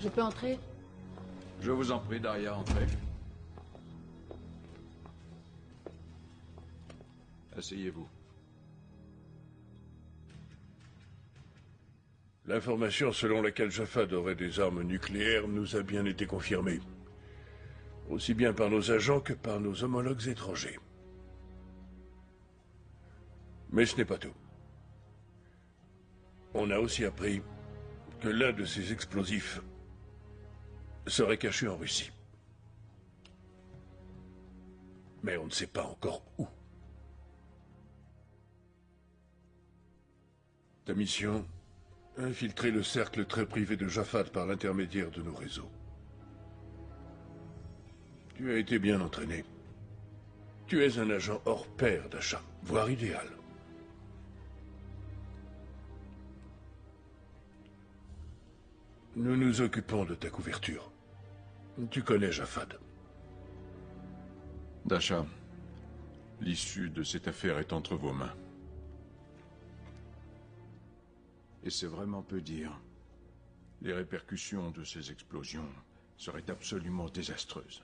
Je peux entrer? Je vous en prie, Daria, entrez. Asseyez-vous. L'information selon laquelle Jafad aurait des armes nucléaires nous a bien été confirmée. Aussi bien par nos agents que par nos homologues étrangers. Mais ce n'est pas tout. On a aussi appris que l'un de ces explosifs serait caché en Russie. Mais on ne sait pas encore où. Ta mission? Infiltrer le cercle très privé de Jafad par l'intermédiaire de nos réseaux. Tu as été bien entraîné. Tu es un agent hors pair d'achat, voire idéal. Nous nous occupons de ta couverture. Tu connais Jafad. Dasha, l'issue de cette affaire est entre vos mains. Et c'est vraiment peu dire. Les répercussions de ces explosions seraient absolument désastreuses.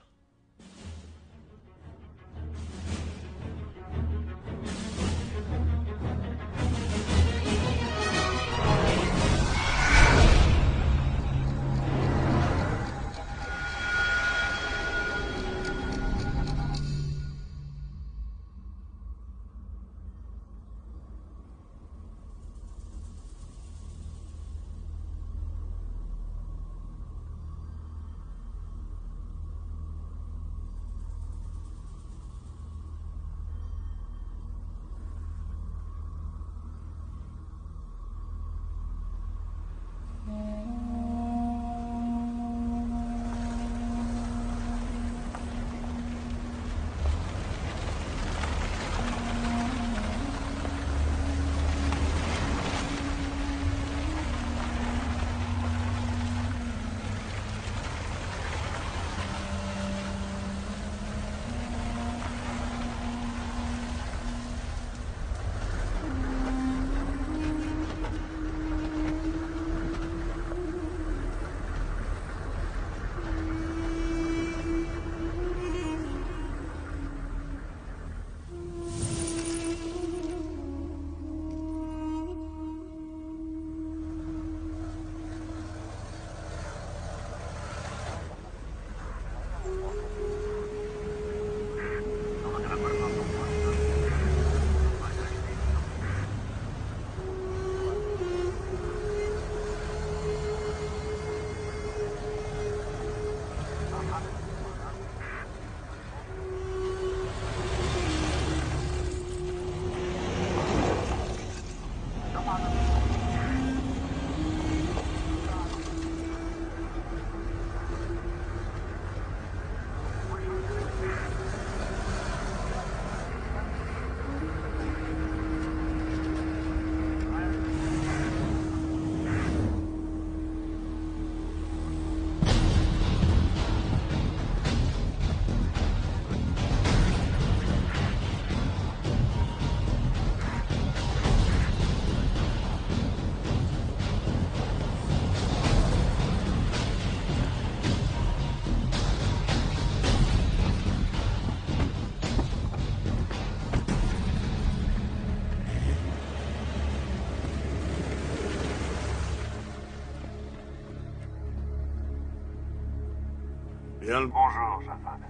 Bien le Bonjour, Jafad.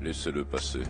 Laissez-le passer.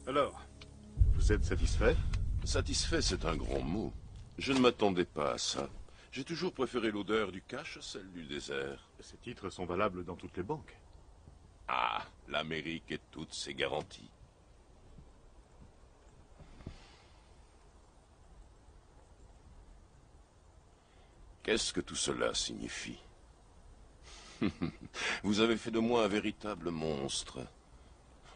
Alors, vous êtes satisfait? Satisfait, c'est un grand mot. Je ne m'attendais pas à ça. J'ai toujours préféré l'odeur du cash à celle du désert. Ces titres sont valables dans toutes les banques. Ah, l'Amérique et toutes ses garanties. Qu'est-ce que tout cela signifie? Vous avez fait de moi un véritable monstre.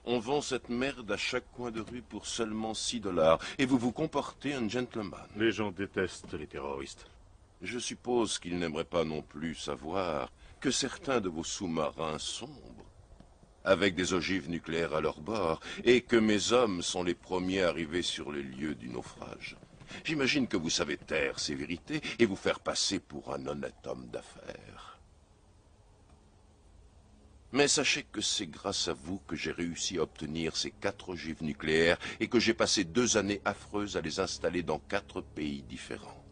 On vend cette merde à chaque coin de rue pour seulement $6, et vous vous comportez un gentleman. Les gens détestent les terroristes. Je suppose qu'ils n'aimeraient pas non plus savoir que certains de vos sous-marins sombrent, avec des ogives nucléaires à leur bord, et que mes hommes sont les premiers arrivés sur les lieux du naufrage. J'imagine que vous savez taire ces vérités et vous faire passer pour un honnête homme d'affaires. Mais sachez que c'est grâce à vous que j'ai réussi à obtenir ces 4 ogives nucléaires et que j'ai passé 2 années affreuses à les installer dans 4 pays différents.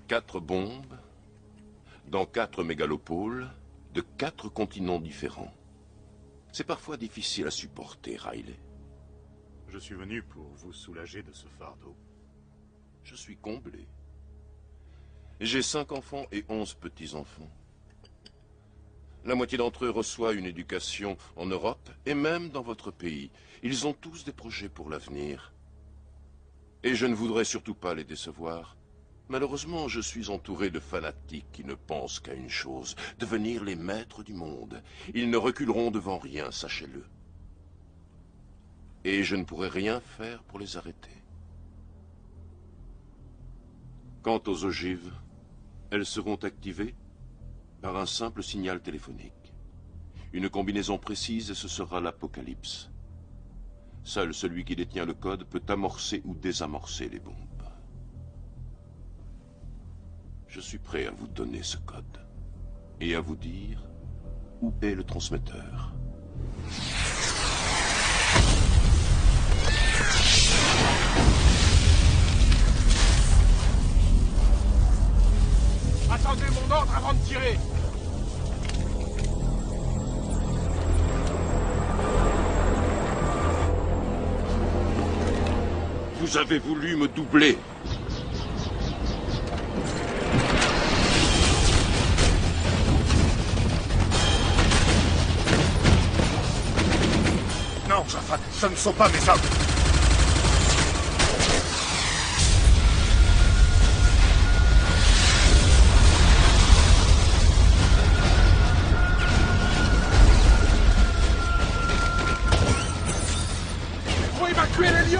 4 bombes, dans 4 mégalopoles, de 4 continents différents. C'est parfois difficile à supporter, Riley. Je suis venu pour vous soulager de ce fardeau. Je suis comblé. J'ai 5 enfants et 11 petits-enfants. La moitié d'entre eux reçoit une éducation en Europe et même dans votre pays. Ils ont tous des projets pour l'avenir. Et je ne voudrais surtout pas les décevoir. Malheureusement, je suis entouré de fanatiques qui ne pensent qu'à une chose, devenir les maîtres du monde. Ils ne reculeront devant rien, sachez-le. Et je ne pourrai rien faire pour les arrêter. Quant aux ogives, elles seront activées par un simple signal téléphonique. Une combinaison précise et ce sera l'apocalypse. Seul celui qui détient le code peut amorcer ou désamorcer les bombes. Je suis prêt à vous donner ce code et à vous dire où est le transmetteur. Attendez mon ordre avant de tirer! Vous avez voulu me doubler. Non, Jaffa, ce ne sont pas mes hommes. Faut évacuer les lieux!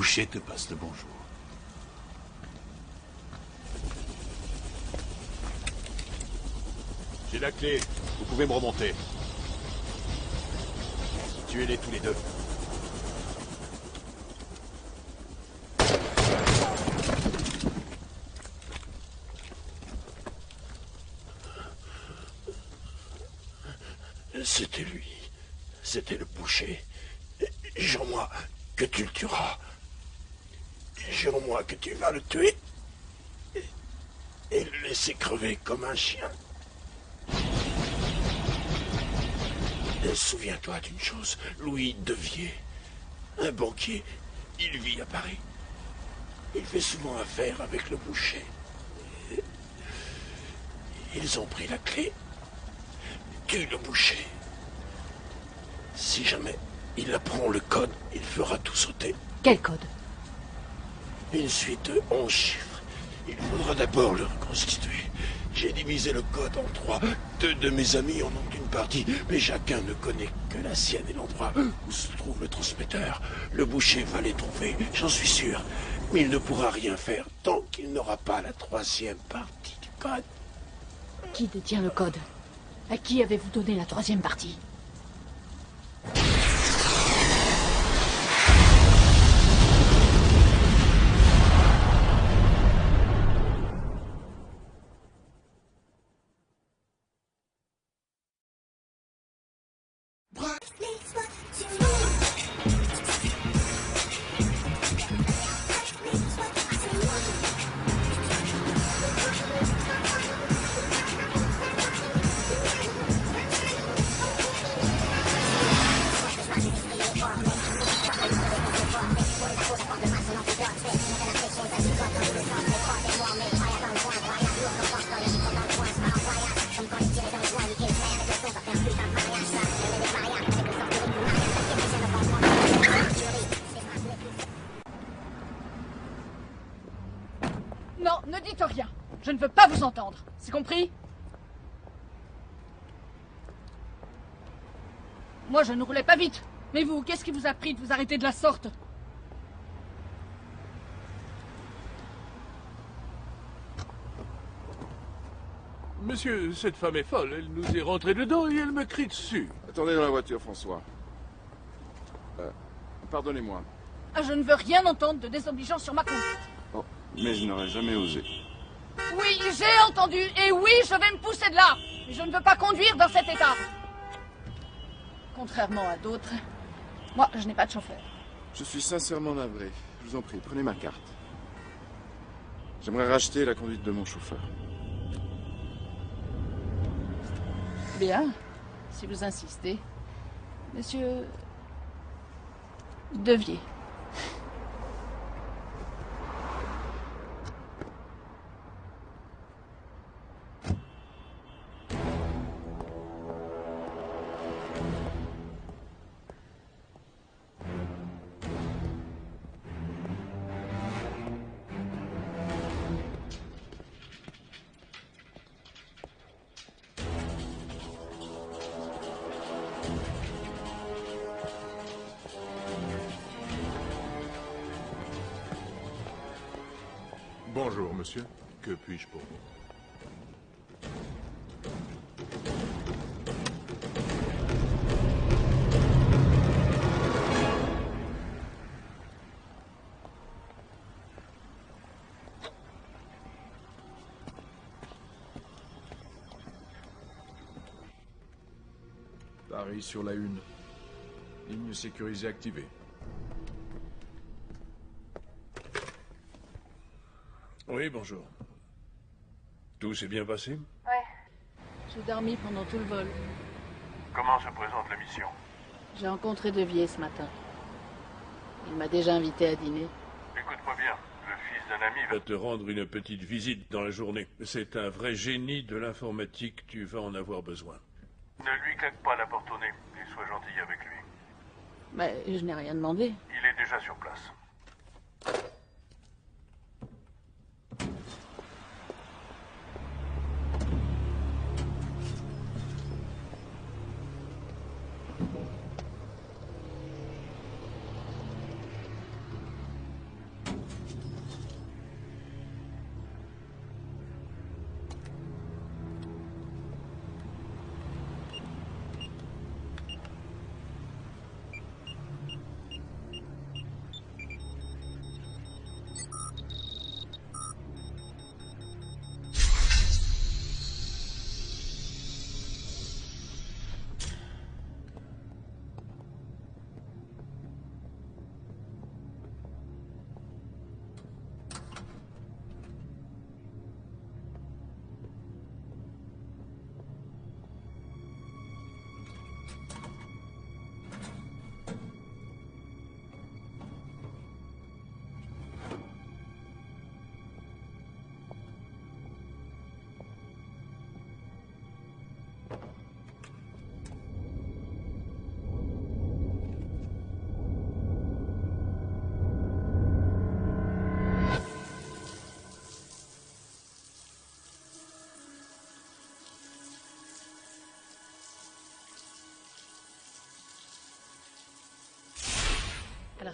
boucher te passe le bonjour. J'ai la clé. Vous pouvez me remonter. Tuez-les tous les deux. C'était lui. C'était le boucher. Jure-moi que tu le tueras. Jure-moi que tu vas le tuer et le laisser crever comme un chien. Et souviens-toi d'une chose, Louis Devier, un banquier, il vit à Paris. Il fait souvent affaire avec le boucher. Ils ont pris la clé. Tue le boucher. Si jamais il apprend le code, il fera tout sauter. Quel code? Une suite de 11 chiffres. Il faudra d'abord le reconstituer. J'ai divisé le code en 3. 2 de mes amis en ont une partie, mais chacun ne connaît que la sienne et l'endroit où se trouve le transmetteur. Le boucher va les trouver, j'en suis sûr. Mais il ne pourra rien faire tant qu'il n'aura pas la 3e partie du code. Qui détient le code? À qui avez-vous donné la 3e partie? Non, ne dites rien. Je ne veux pas vous entendre. C'est compris? Moi, je ne roulais pas vite. Mais vous, qu'est-ce qui vous a pris de vous arrêter de la sorte? Monsieur, cette femme est folle. Elle nous est rentrée dedans et elle me crie dessus. Attendez dans la voiture, François. Pardonnez-moi. Ah, je ne veux rien entendre de désobligeant sur ma conduite. Oh, mais je n'aurais jamais osé. Oui, j'ai entendu. Et oui, je vais me pousser de là. Mais je ne veux pas conduire dans cet état. Contrairement à d'autres, moi, je n'ai pas de chauffeur. Je suis sincèrement navré. Je vous en prie, prenez ma carte. J'aimerais racheter la conduite de mon chauffeur. Bien, si vous insistez. Monsieur Devier. Bonjour, monsieur. Que puis-je pour vous? Paris sur la une. Ligne sécurisée activée. Oui, bonjour. Tout s'est bien passé? Ouais. J'ai dormi pendant tout le vol. Comment se présente la mission? J'ai rencontré Devier ce matin. Il m'a déjà invité à dîner. Écoute-moi bien, le fils d'un ami va te rendre une petite visite dans la journée. C'est un vrai génie de l'informatique, tu vas en avoir besoin. Ne lui claque pas la porte au nez et sois gentil avec lui. Mais je n'ai rien demandé. Il est déjà sur place.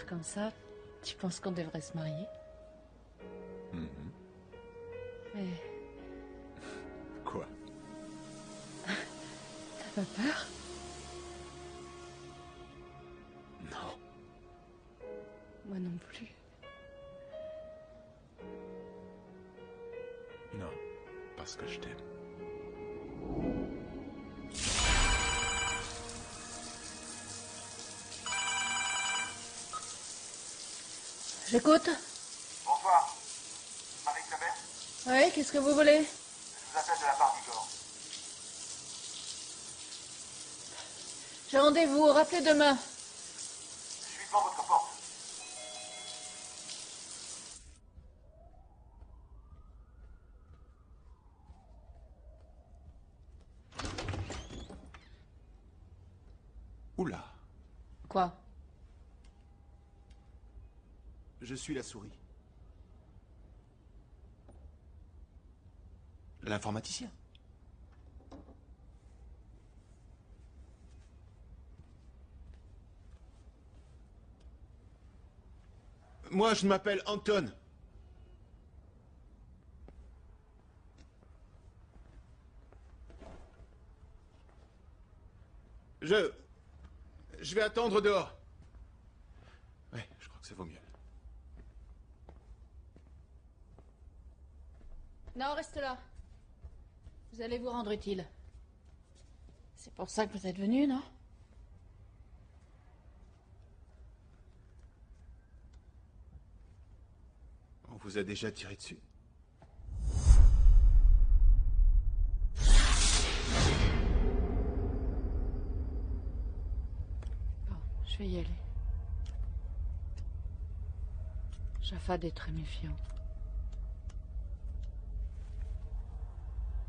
l'air comme ça, tu penses qu'on devrait se marier? Mais... Quoi? T'as pas peur? Non. Moi non plus. Non, parce que je t'aime. J'écoute. Bonsoir. Marie Clabert? Oui, qu'est-ce que vous voulez? Je vous appelle de la part d'Igor. J'ai rendez-vous, rappelez demain. Je suis devant votre porte. Oula, Quoi? je suis la souris. L'informaticien. Moi, je m'appelle Anton. Je vais attendre dehors. Ouais, je crois que ça vaut mieux. Non, reste là. Vous allez vous rendre utile. C'est pour ça que vous êtes venu, non? On vous a déjà tiré dessus. Bon, je vais y aller. Jafad est très méfiant.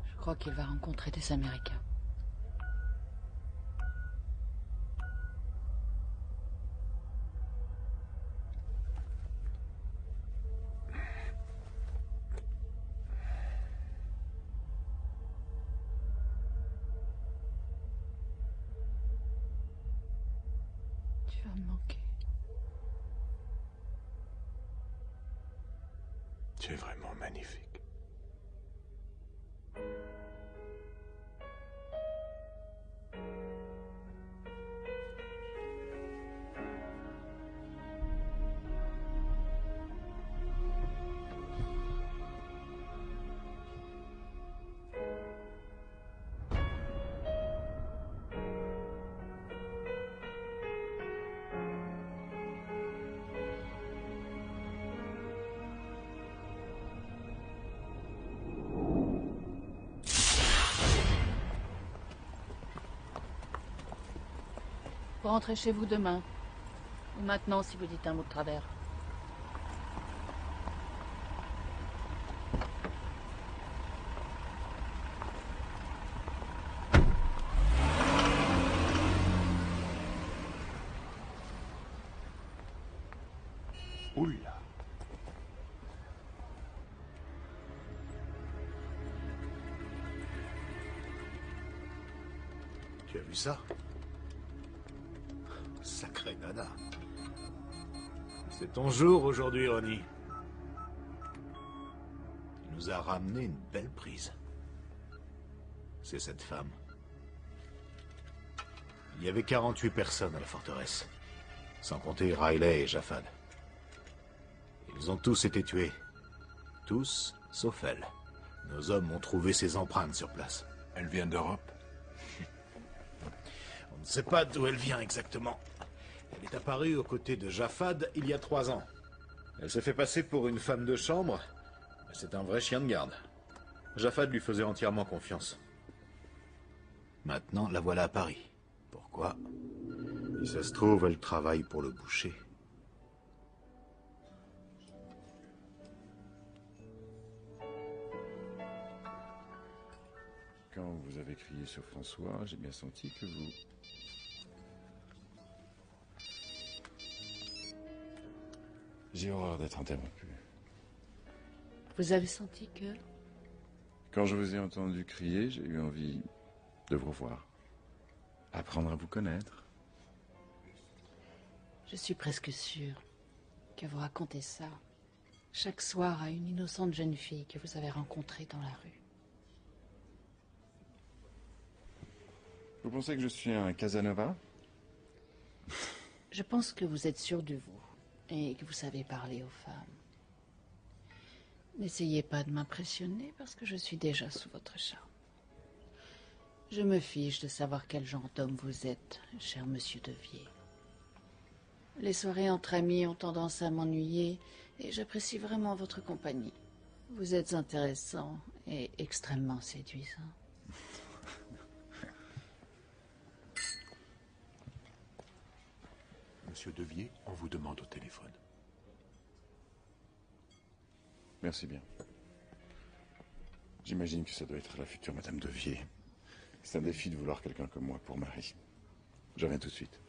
Je crois qu'il va rencontrer des Américains. Tu vas me manquer. Tu es vraiment magnifique. Vous rentrez chez vous demain. Ou maintenant, si vous dites un mot de travers. Oula. Tu as vu ça? Sacré nana. C'est ton jour aujourd'hui, Ronnie. Tu nous as ramené une belle prise. C'est cette femme. Il y avait 48 personnes à la forteresse, sans compter Riley et Jafad. Ils ont tous été tués. Tous, sauf elle. Nos hommes ont trouvé ses empreintes sur place. Elle vient d'Europe? On ne sait pas d'où elle vient exactement. Elle est apparue aux côtés de Jafad il y a 3 ans. Elle s'est fait passer pour une femme de chambre, mais c'est un vrai chien de garde. Jafad lui faisait entièrement confiance. Maintenant, la voilà à Paris. Pourquoi? Si ça se trouve, elle travaille pour le boucher. Quand vous avez crié sur François, j'ai bien senti que vous... J'ai horreur d'être interrompu. Vous avez senti que... Quand je vous ai entendu crier, j'ai eu envie de vous revoir. Apprendre à vous connaître. Je suis presque sûre que vous racontez ça chaque soir à une innocente jeune fille que vous avez rencontrée dans la rue. Vous pensez que je suis un Casanova? Je pense que vous êtes sûr de vous et que vous savez parler aux femmes. N'essayez pas de m'impressionner parce que je suis déjà sous votre charme. Je me fiche de savoir quel genre d'homme vous êtes, cher monsieur Devier. Les soirées entre amis ont tendance à m'ennuyer et j'apprécie vraiment votre compagnie. Vous êtes intéressant et extrêmement séduisant. Monsieur Devier, on vous demande au téléphone. Merci bien. J'imagine que ça doit être la future Madame Devier. C'est un défi de vouloir quelqu'un comme moi pour mari. Je reviens tout de suite.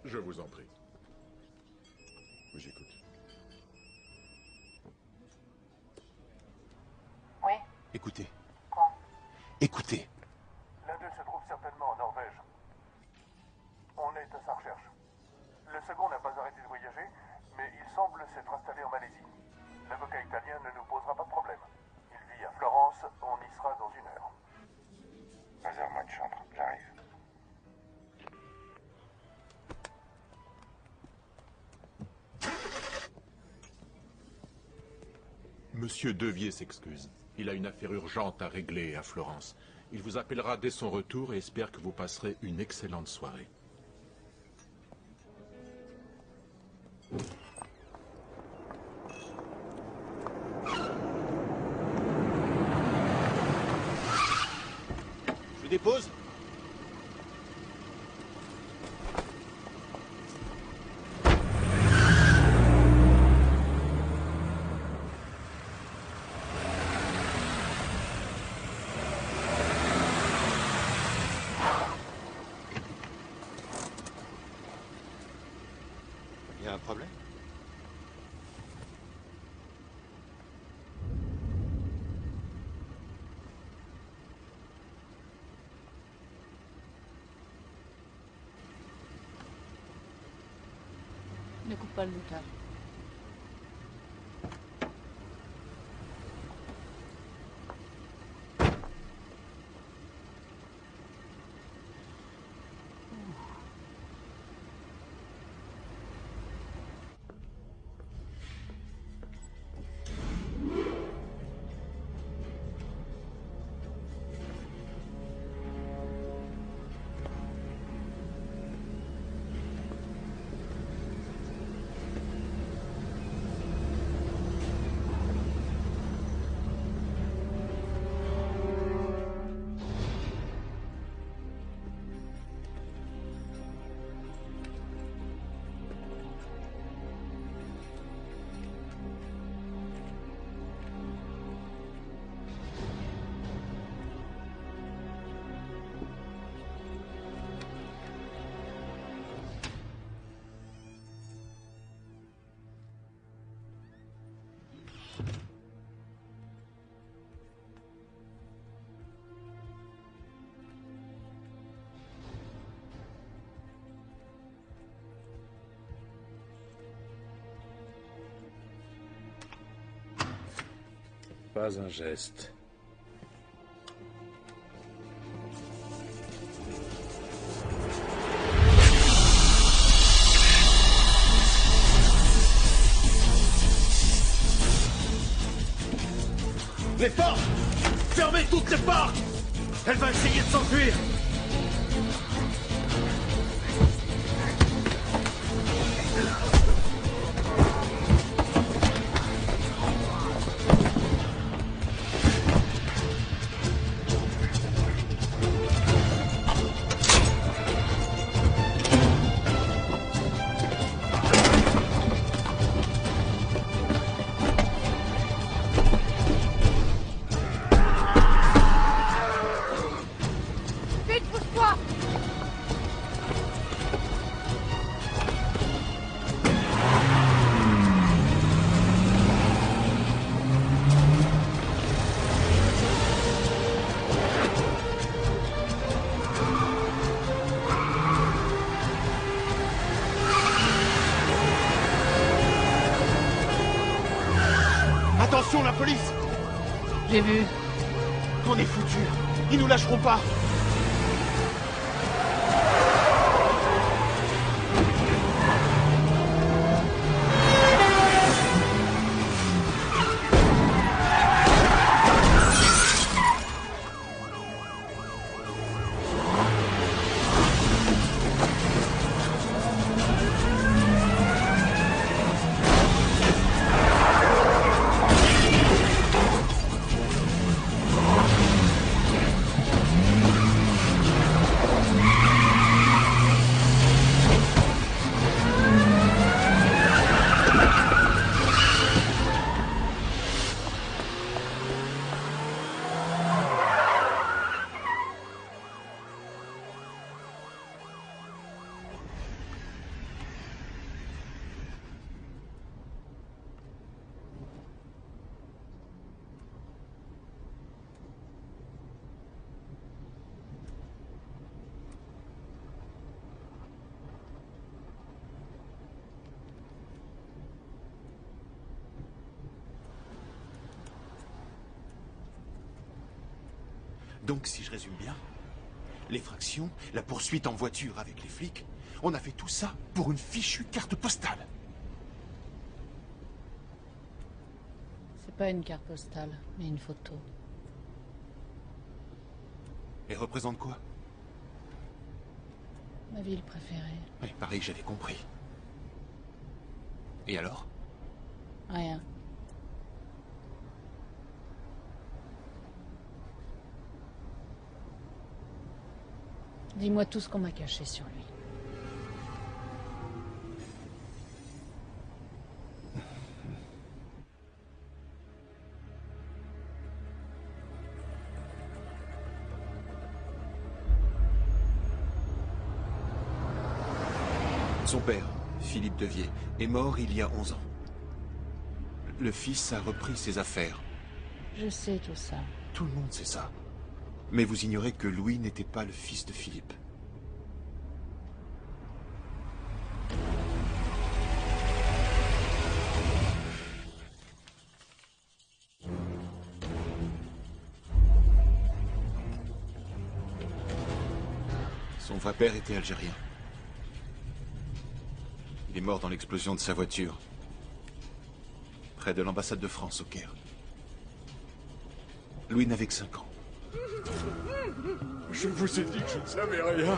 Je vous en prie. Oui, j'écoute. Oui. Écoutez. Quoi? Écoutez. L'un d'eux se trouve certainement en Norvège. On est à sa recherche. Le second n'a pas arrêté de voyager, mais il semble s'être installé en Malaisie. L'avocat italien ne nous posera pas de problème. Il vit à Florence, on y sera dans 1 heure. Réserve-moi une chambre, j'arrive. Monsieur Devier s'excuse. Il a une affaire urgente à régler à Florence. Il vous appellera dès son retour et espère que vous passerez une excellente soirée. Je dépose. Il y a un problème? Ne coupe pas le moteur. Pas un geste. Les portes! Fermez toutes les portes! Elle va essayer de s'enfuir! Attention, la police! J'ai vu. On est foutus. Ils nous lâcheront pas. Donc, si je résume bien, l'effraction, la poursuite en voiture avec les flics, on a fait tout ça pour une fichue carte postale. C'est pas une carte postale, mais une photo. Elle représente quoi? Ma ville préférée. Oui, pareil, j'avais compris. Et alors? Rien. Dis-moi tout ce qu'on m'a caché sur lui. Son père, Philippe Devier, est mort il y a 11 ans. Le fils a repris ses affaires. Je sais tout ça. Tout le monde sait ça. Mais vous ignorez que Louis n'était pas le fils de Philippe. Son vrai père était algérien. Il est mort dans l'explosion de sa voiture, près de l'ambassade de France au Caire. Louis n'avait que 5 ans. Je vous ai dit que je ne savais rien.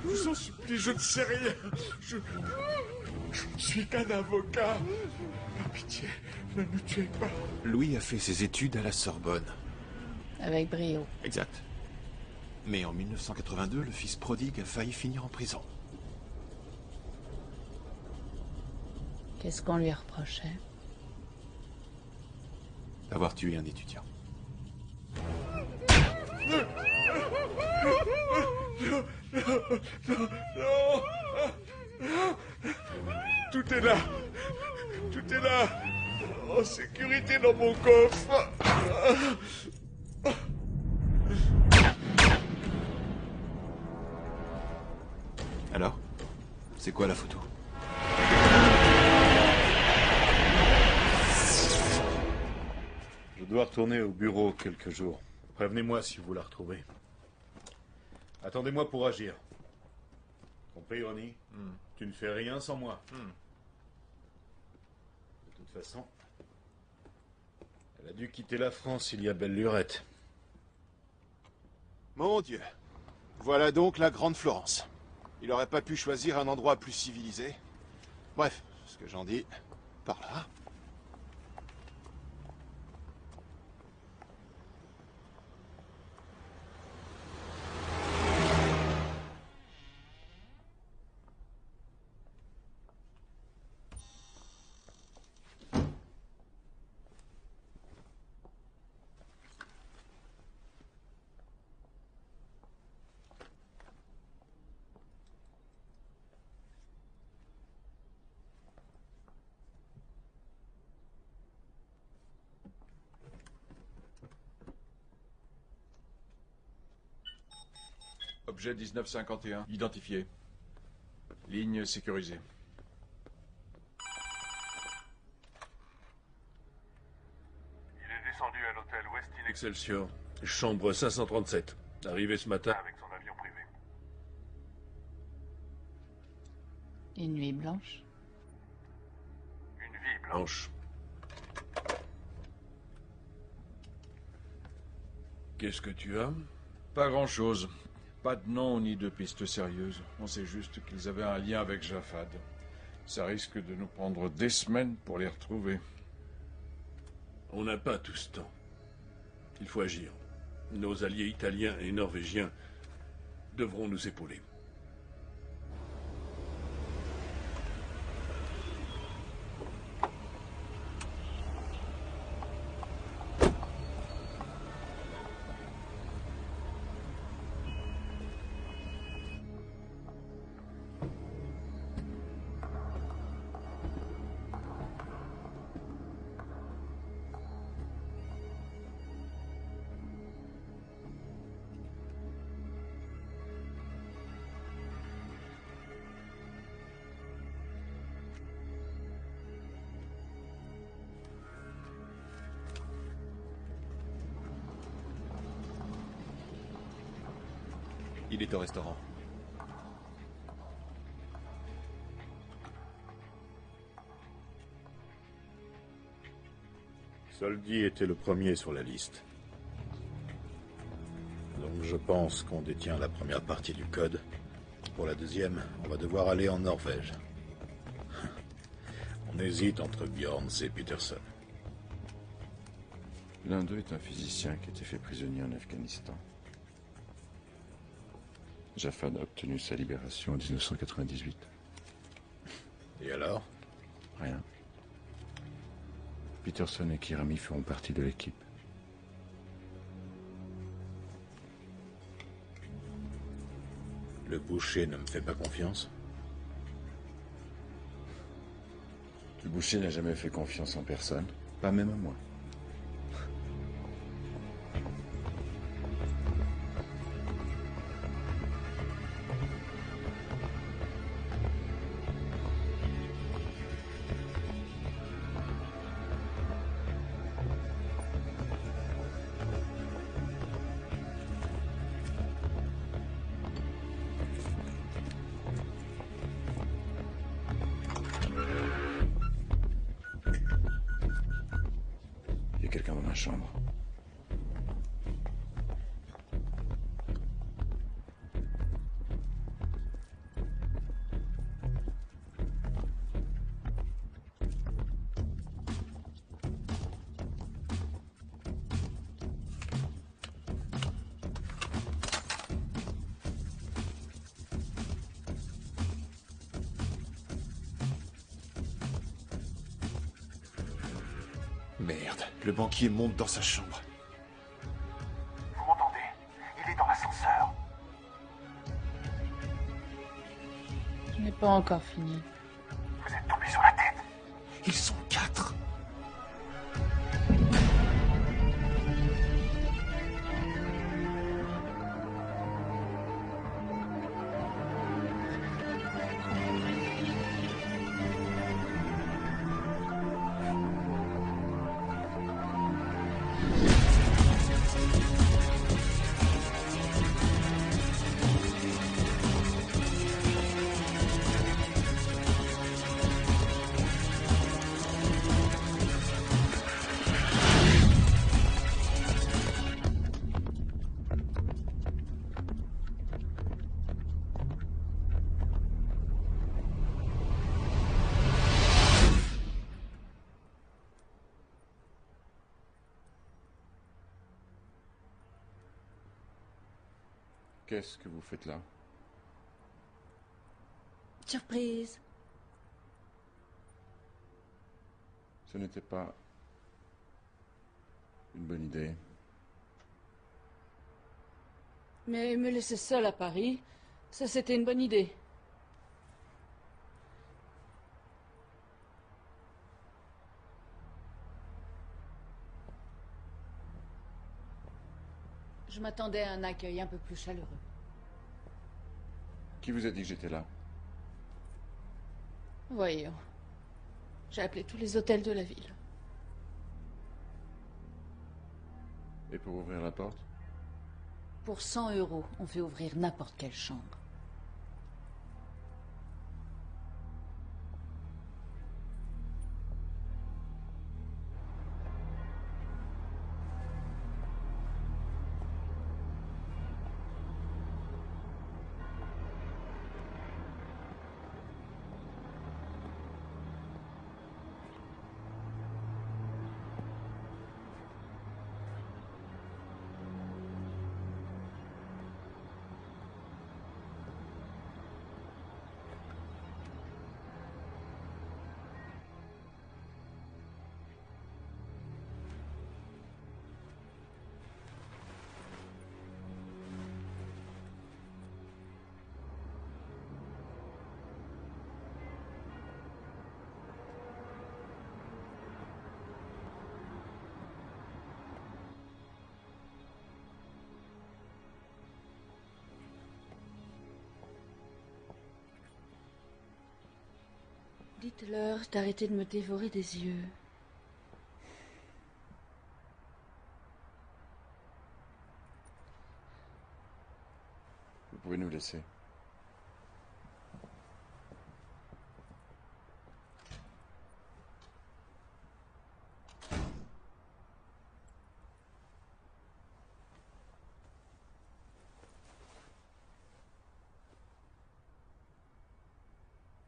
Je vous en supplie, je ne sais rien. Je ne suis qu'un avocat. Par pitié, ne nous tuez pas. Louis a fait ses études à la Sorbonne. Avec brio. Exact. Mais en 1982, le fils prodigue a failli finir en prison. Qu'est-ce qu'on lui reprochait? D'avoir tué un étudiant. Non, non, non. Tout est là. Tout est là. En sécurité dans mon coffre. Alors? C'est quoi la photo? Je dois retourner au bureau quelques jours. Prévenez-moi si vous la retrouvez. Attendez-moi pour agir. Compris, Ronnie? Tu ne fais rien sans moi. De toute façon, elle a dû quitter la France il y a belle lurette. Mon Dieu. Voilà donc la Grande Florence. Il aurait pas pu choisir un endroit plus civilisé. Bref, ce que j'en dis, par là. Objet 1951, identifié. Ligne sécurisée. Excelsior, chambre 537. Arrivé ce matin avec son avion privé. Une nuit blanche. Une vie blanche. Qu'est-ce que tu as? Pas grand-chose. Pas de nom ni de piste sérieuse. On sait juste qu'ils avaient un lien avec Jafad. Ça risque de nous prendre des semaines pour les retrouver. On n'a pas tout ce temps. Il faut agir. Nos alliés italiens et norvégiens devront nous épauler. Il est au restaurant. Soldi était le premier sur la liste. Donc je pense qu'on détient la première partie du code. Pour la deuxième, on va devoir aller en Norvège. On hésite entre Bjorns et Peterson. L'un d'eux est un physicien qui a été fait prisonnier en Afghanistan. Jafad a obtenu sa libération en 1998. Et alors? Rien. Peterson et Kirami feront partie de l'équipe. Le boucher ne me fait pas confiance? Le boucher n'a jamais fait confiance en personne, pas même à moi. Il y a quelqu'un dans ma chambre. Merde, le banquier monte dans sa chambre. Vous m'entendez? Il est dans l'ascenseur. Je n'ai pas encore fini. Vous êtes tombé sur la tête. Ils sont 4. Qu'est-ce que vous faites là? Surprise. Ce n'était pas une bonne idée. Mais me laisser seule à Paris, ça c'était une bonne idée. Je m'attendais à un accueil un peu plus chaleureux. Qui vous a dit que j'étais là? Voyons. J'ai appelé tous les hôtels de la ville. Et pour ouvrir la porte? Pour 100 €, on fait ouvrir n'importe quelle chambre. Dites-leur d'arrêter de me dévorer des yeux. Vous pouvez nous laisser.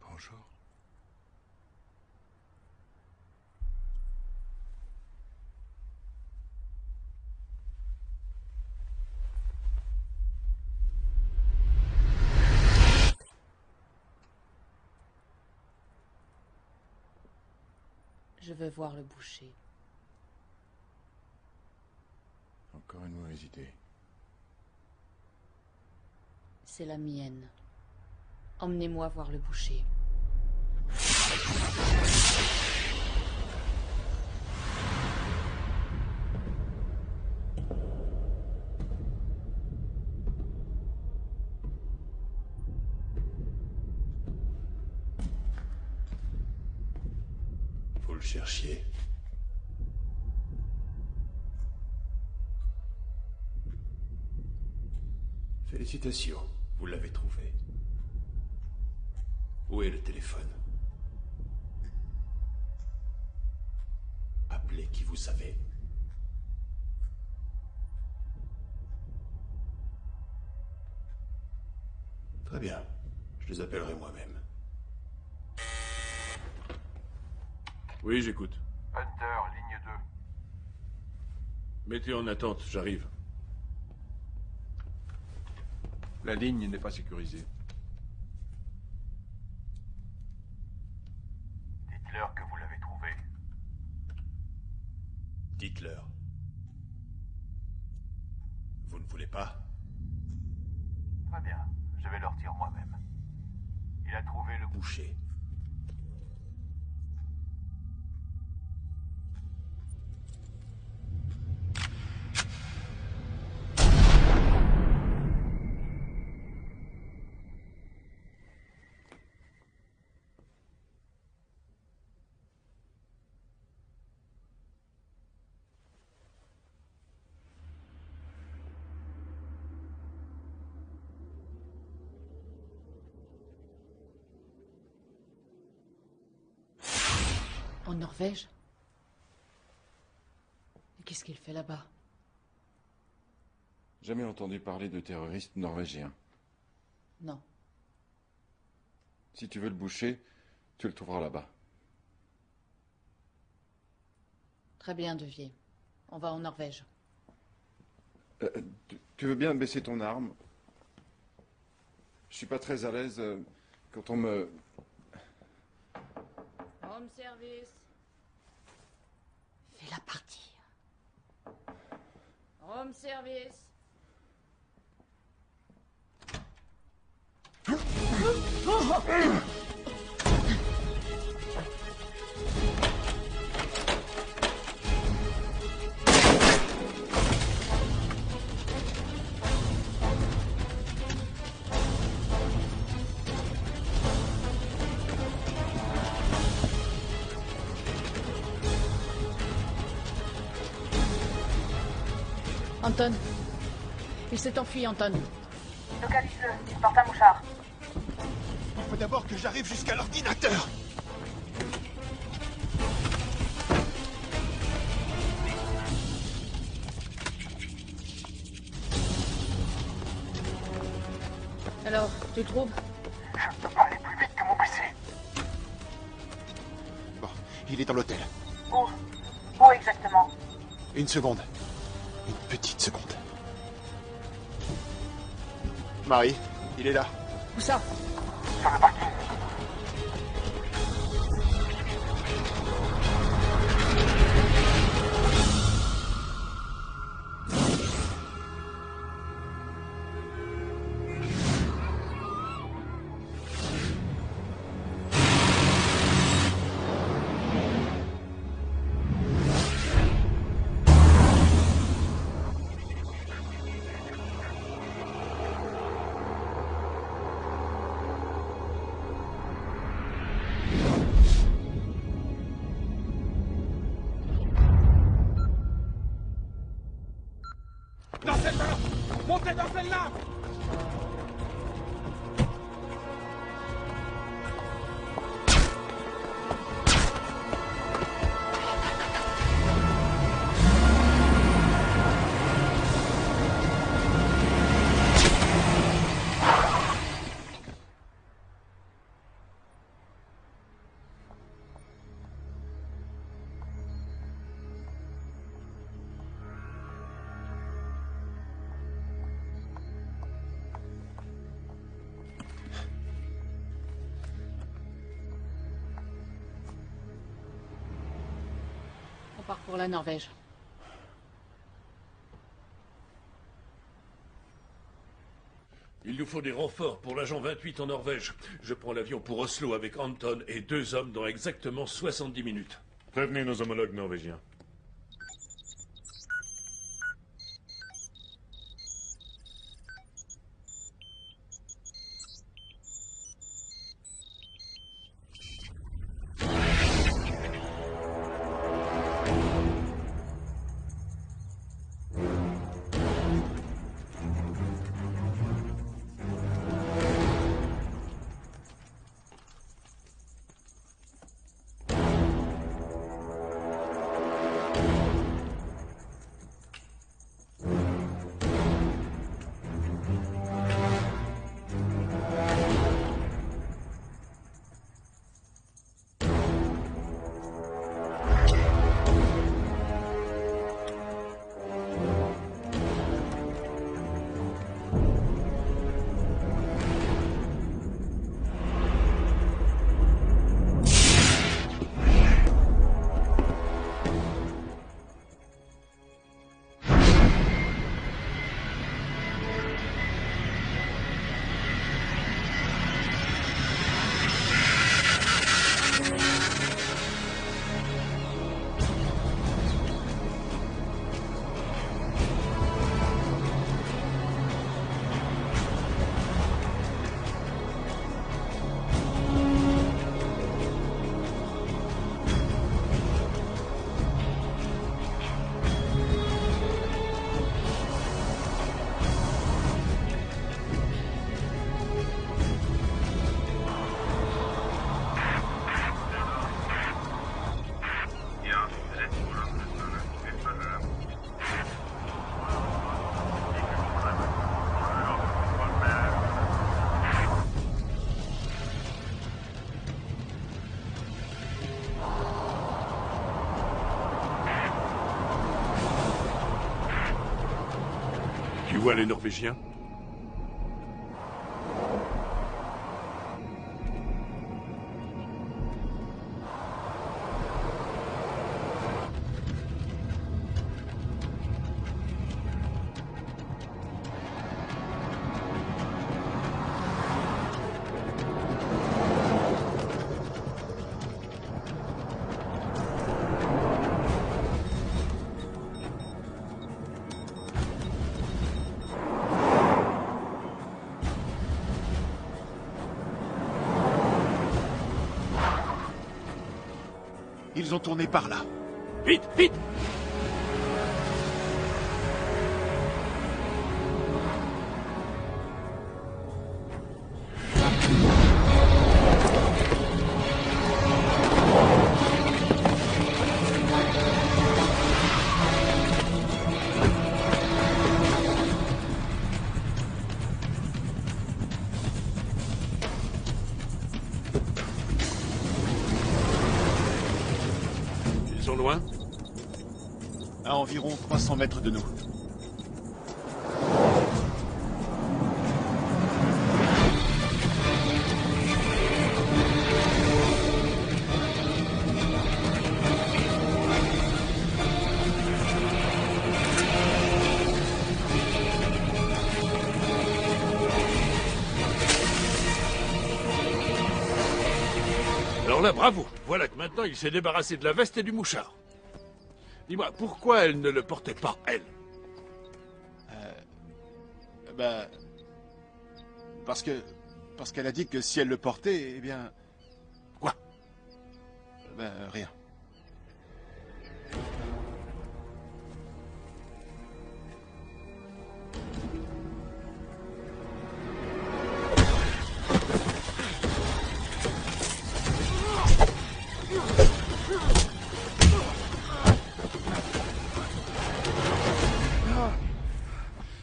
Bonjour. Je veux voir le boucher. Encore une mauvaise idée. C'est la mienne. Emmenez-moi voir le boucher. Vous le cherchiez. Félicitations, vous l'avez trouvé. Où est le téléphone? Appelez qui vous savez. Très bien, je les appellerai moi-même. Oui, j'écoute. Hunter, ligne 2. Mettez en attente, j'arrive. La ligne n'est pas sécurisée. Dites-leur que vous l'avez trouvé. Dites-leur. Vous ne voulez pas? Très bien, je vais leur dire moi-même. Il a trouvé le Boucher. En Norvège? Et qu'est-ce qu'il fait là-bas? Jamais entendu parler de terroristes norvégiens. Non. Si tu veux le boucher, tu le trouveras là-bas. Très bien, Devier. On va en Norvège. Tu veux bien baisser ton arme? Je suis pas très à l'aise quand on me... Home service. Fais-la partir. Home service. Anton. Il s'est enfui, Anton. Localise-le, il porte un mouchard. Il faut d'abord que j'arrive jusqu'à l'ordinateur. Alors, tu le trouves? Je ne peux pas aller plus vite que mon PC. Bon, il est dans l'hôtel. Où exactement? Une seconde. Une petite seconde. Marie, il est là. Où ça? Sur le parking. Dans celle-là! Montez dans celle-là! On part pour la Norvège. Il nous faut des renforts pour l'agent 28 en Norvège. Je prends l'avion pour Oslo avec Anton et 2 hommes dans exactement 70 minutes. Prévenez nos homologues norvégiens. Tu vois les Norvégiens? Ils ont tourné par là. Vite, vite! sont loin? À environ 300 mètres de nous. Alors là, bravo. Voilà que maintenant, il s'est débarrassé de la veste et du mouchard. Dis-moi, pourquoi elle ne le portait pas, elle? Parce qu'elle a dit que si elle le portait, eh bien... Quoi? Rien.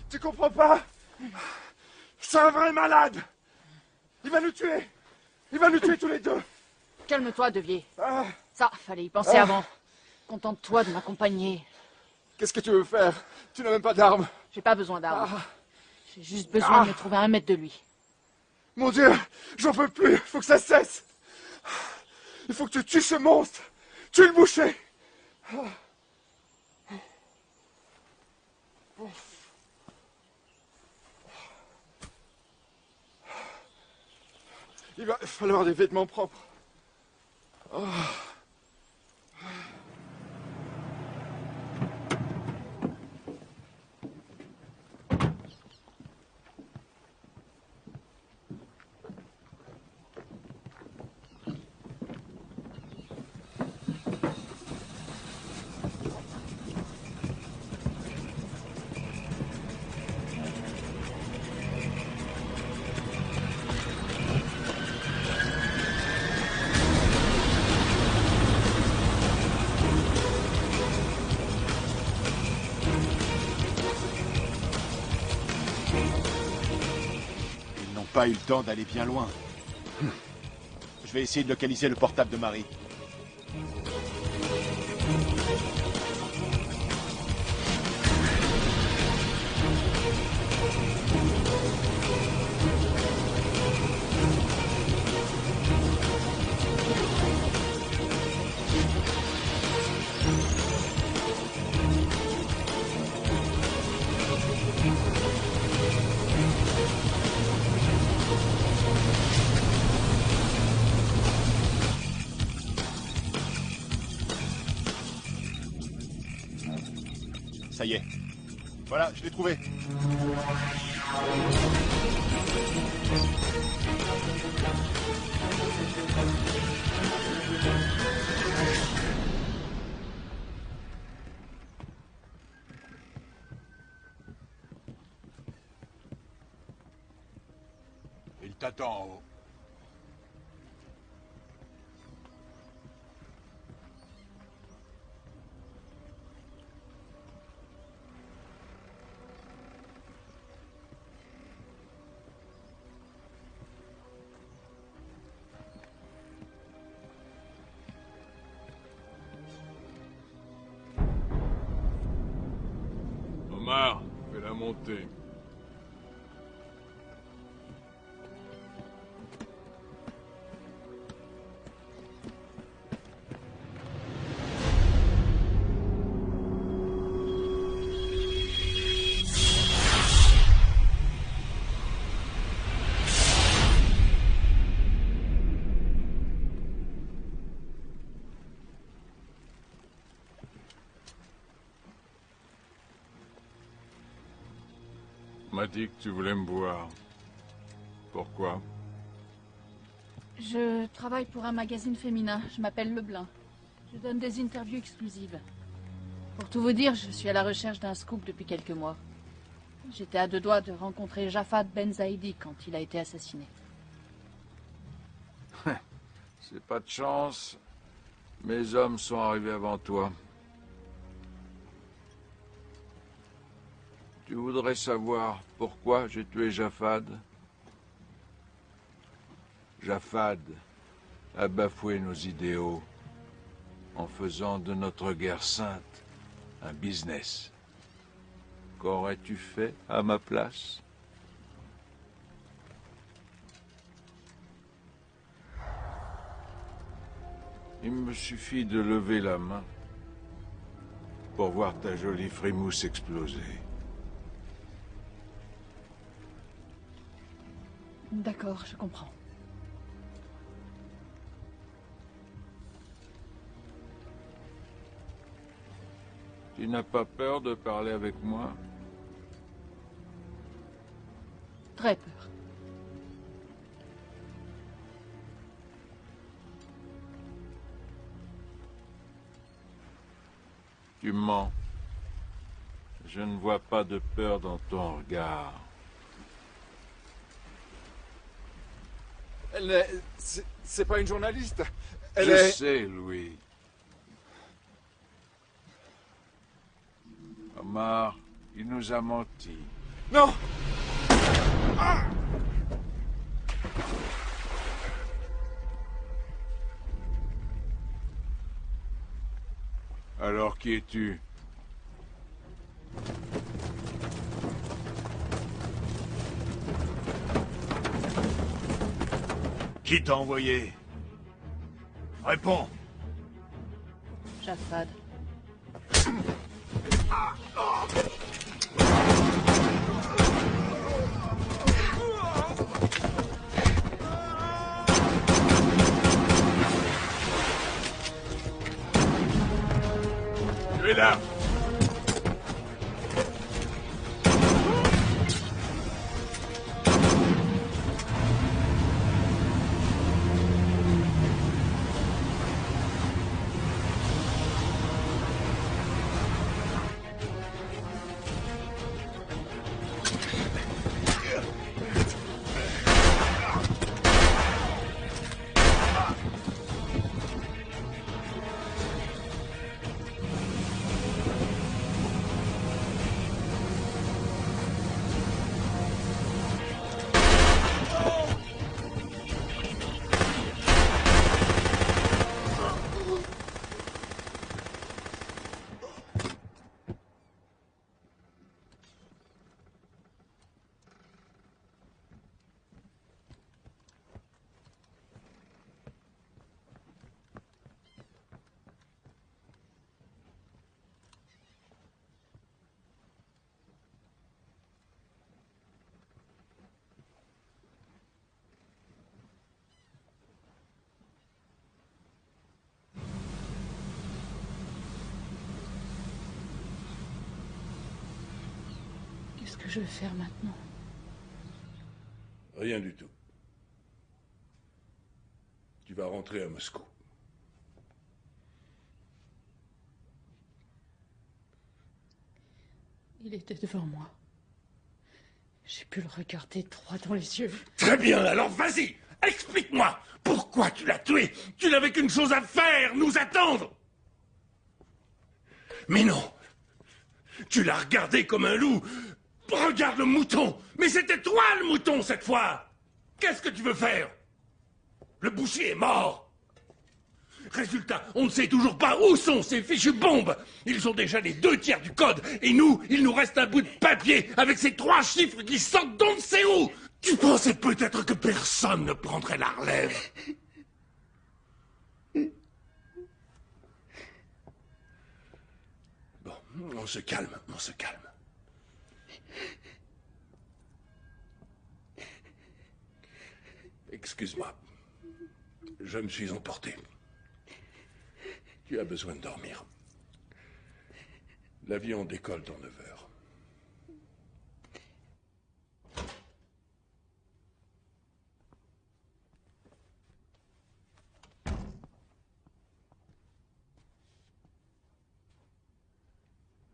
Tu comprends pas? C'est un vrai malade. Il va nous tuer. Il va nous tuer tous les deux. Calme-toi, Devier. Ça, fallait y penser avant. Contente-toi de m'accompagner. Qu'est-ce que tu veux faire? Tu n'as même pas d'armes. J'ai pas besoin d'armes. J'ai juste besoin de me trouver à 1 mètre de lui. Mon Dieu, j'en peux plus. Faut que ça cesse. Il faut que tu tues ce monstre. Tue le boucher. Il va falloir des vêtements propres. Pas eu le temps d'aller bien loin. Je vais essayer de localiser le portable de Marie. Ça y est. Voilà, je l'ai trouvé. Il t'attend en haut. Omar, fais-la monter. On m'a dit que tu voulais me voir. Pourquoi? Je travaille pour un magazine féminin. Je m'appelle Leblanc. Je donne des interviews exclusives. Pour tout vous dire, je suis à la recherche d'un scoop depuis quelques mois. J'étais à 2 doigts de rencontrer Jafad Ben Zaidi quand il a été assassiné. C'est pas de chance. Mes hommes sont arrivés avant toi. Tu voudrais savoir pourquoi j'ai tué Jafad? Jafad a bafoué nos idéaux. en faisant de notre guerre sainte un business. Qu'aurais-tu fait à ma place? Il me suffit de lever la main pour voir ta jolie frimousse exploser. D'accord, je comprends. Tu n'as pas peur de parler avec moi? Très peur. Tu mens. Je ne vois pas de peur dans ton regard. Elle n'est... C'est pas une journaliste. Je sais, Louis. Omar, il nous a menti. Non! Ah! Alors qui es-tu? Qui t'a envoyé? Réponds. Jafad. Tu es là. Qu'est-ce que je vais faire maintenant? Rien du tout. Tu vas rentrer à Moscou. Il était devant moi. J'ai pu le regarder droit dans les yeux. Très bien, alors vas-y, explique-moi. Pourquoi tu l'as tué? Tu n'avais qu'une chose à faire, nous attendre. Mais non. Tu l'as regardé comme un loup. Regarde le mouton. Mais c'était toi le mouton cette fois. Qu'est-ce que tu veux faire? Le boucher est mort. Résultat, on ne sait toujours pas où sont ces fichues bombes. Ils ont déjà les 2/3 du code. Et nous, il nous reste un bout de papier avec ces 3 chiffres qui sortent d'on ne sait où. Tu pensais peut-être que personne ne prendrait la relève. Bon, on se calme, on se calme. Excuse-moi. Je me suis emporté. Tu as besoin de dormir. L'avion décolle dans 9 heures.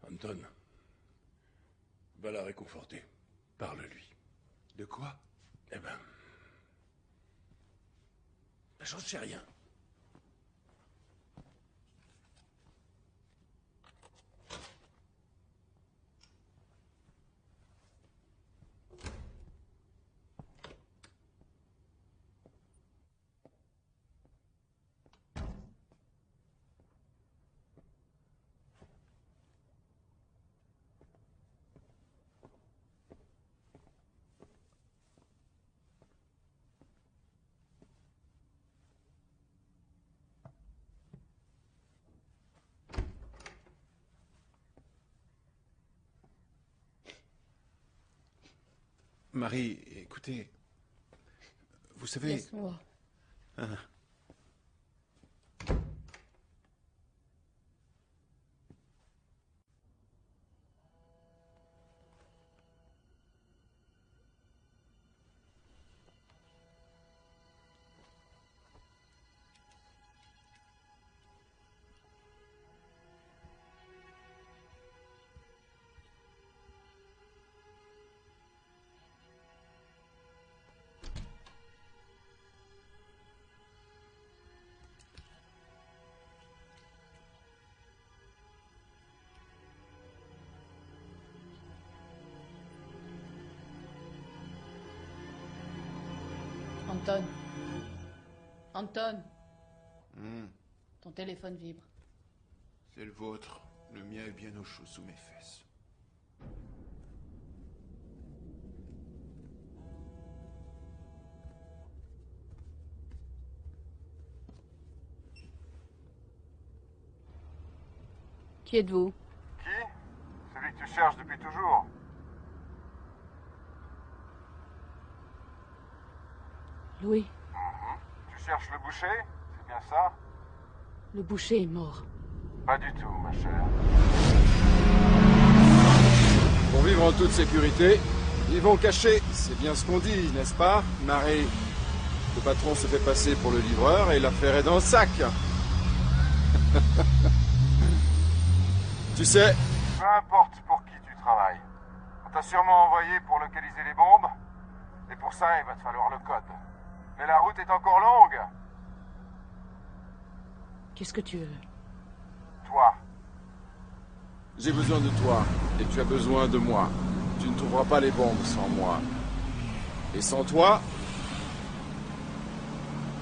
Anton, va la réconforter. Parle-lui. De quoi? Eh ben... J'en sais rien. Marie, écoutez... Vous savez... Laisse-moi. Hein. Anton. Anton. Ton téléphone vibre. C'est le vôtre. Le mien est bien au chaud sous mes fesses. Qui êtes-vous? Qui? Celui que tu cherches depuis toujours. Louis. Tu cherches le boucher? C'est bien ça? Le boucher est mort. Pas du tout, ma chère. Pour vivre en toute sécurité, ils vont cacher. C'est bien ce qu'on dit, n'est-ce pas, Marie? Le patron se fait passer pour le livreur et l'affaire est dans le sac. Tu sais... Peu importe pour qui tu travailles. On t'a sûrement envoyé pour localiser les bombes. Et pour ça, il va te falloir le code. Mais la route est encore longue. Qu'est-ce que tu veux? Toi. J'ai besoin de toi, et tu as besoin de moi. Tu ne trouveras pas les bombes sans moi. Et sans toi,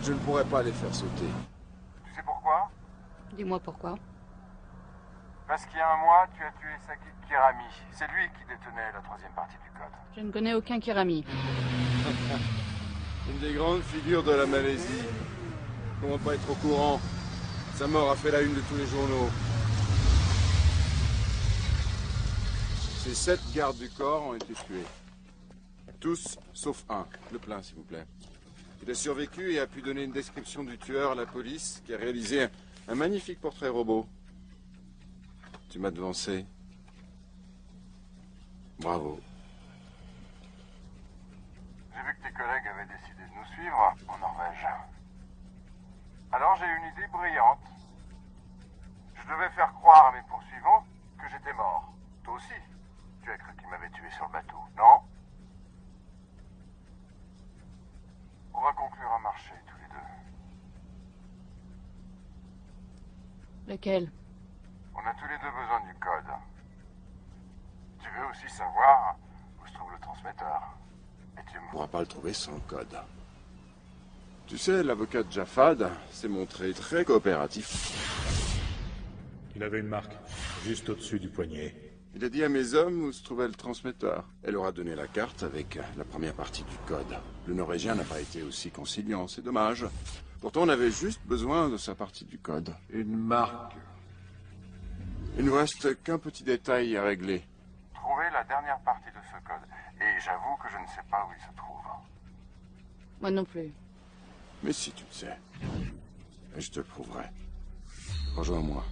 je ne pourrais pas les faire sauter. Tu sais pourquoi? Dis-moi pourquoi. Parce qu'il y a un mois, tu as tué Saki Kirami. C'est lui qui détenait la troisième partie du code. Je ne connais aucun Kirami. Une des grandes figures de la Malaisie. Comment pas être au courant? Sa mort a fait la une de tous les journaux. Ces 7 gardes du corps ont été tués. Tous, sauf un. Le plein, s'il vous plaît. Il a survécu et a pu donner une description du tueur à la police, qui a réalisé un magnifique portrait robot. Tu m'as devancé. Bravo. J'ai vu que tes collègues avaient décidé de nous suivre en Norvège. Alors j'ai une idée brillante. Je devais faire croire à mes poursuivants que j'étais mort. Toi aussi. Tu as cru qu'ils m'avaient tué sur le bateau, non? On va conclure un marché tous les deux. Lequel? On a tous les deux besoin du code. Tu veux aussi savoir où se trouve le transmetteur. Et tu ne pourras pas le trouver sans le code. Tu sais, l'avocat de Jafad s'est montré très coopératif. Il avait une marque, juste au-dessus du poignet. Il a dit à mes hommes où se trouvait le transmetteur. Elle leur a donné la carte avec la première partie du code. Le Norvégien n'a pas été aussi conciliant, c'est dommage. Pourtant, on avait juste besoin de sa partie du code. Une marque. Il ne reste qu'un petit détail à régler. Trouver la dernière partie de ce code. Et j'avoue que je ne sais pas où il se trouve. Moi non plus. Mais si tu le sais. Et je te le prouverai. Rejoins-moi.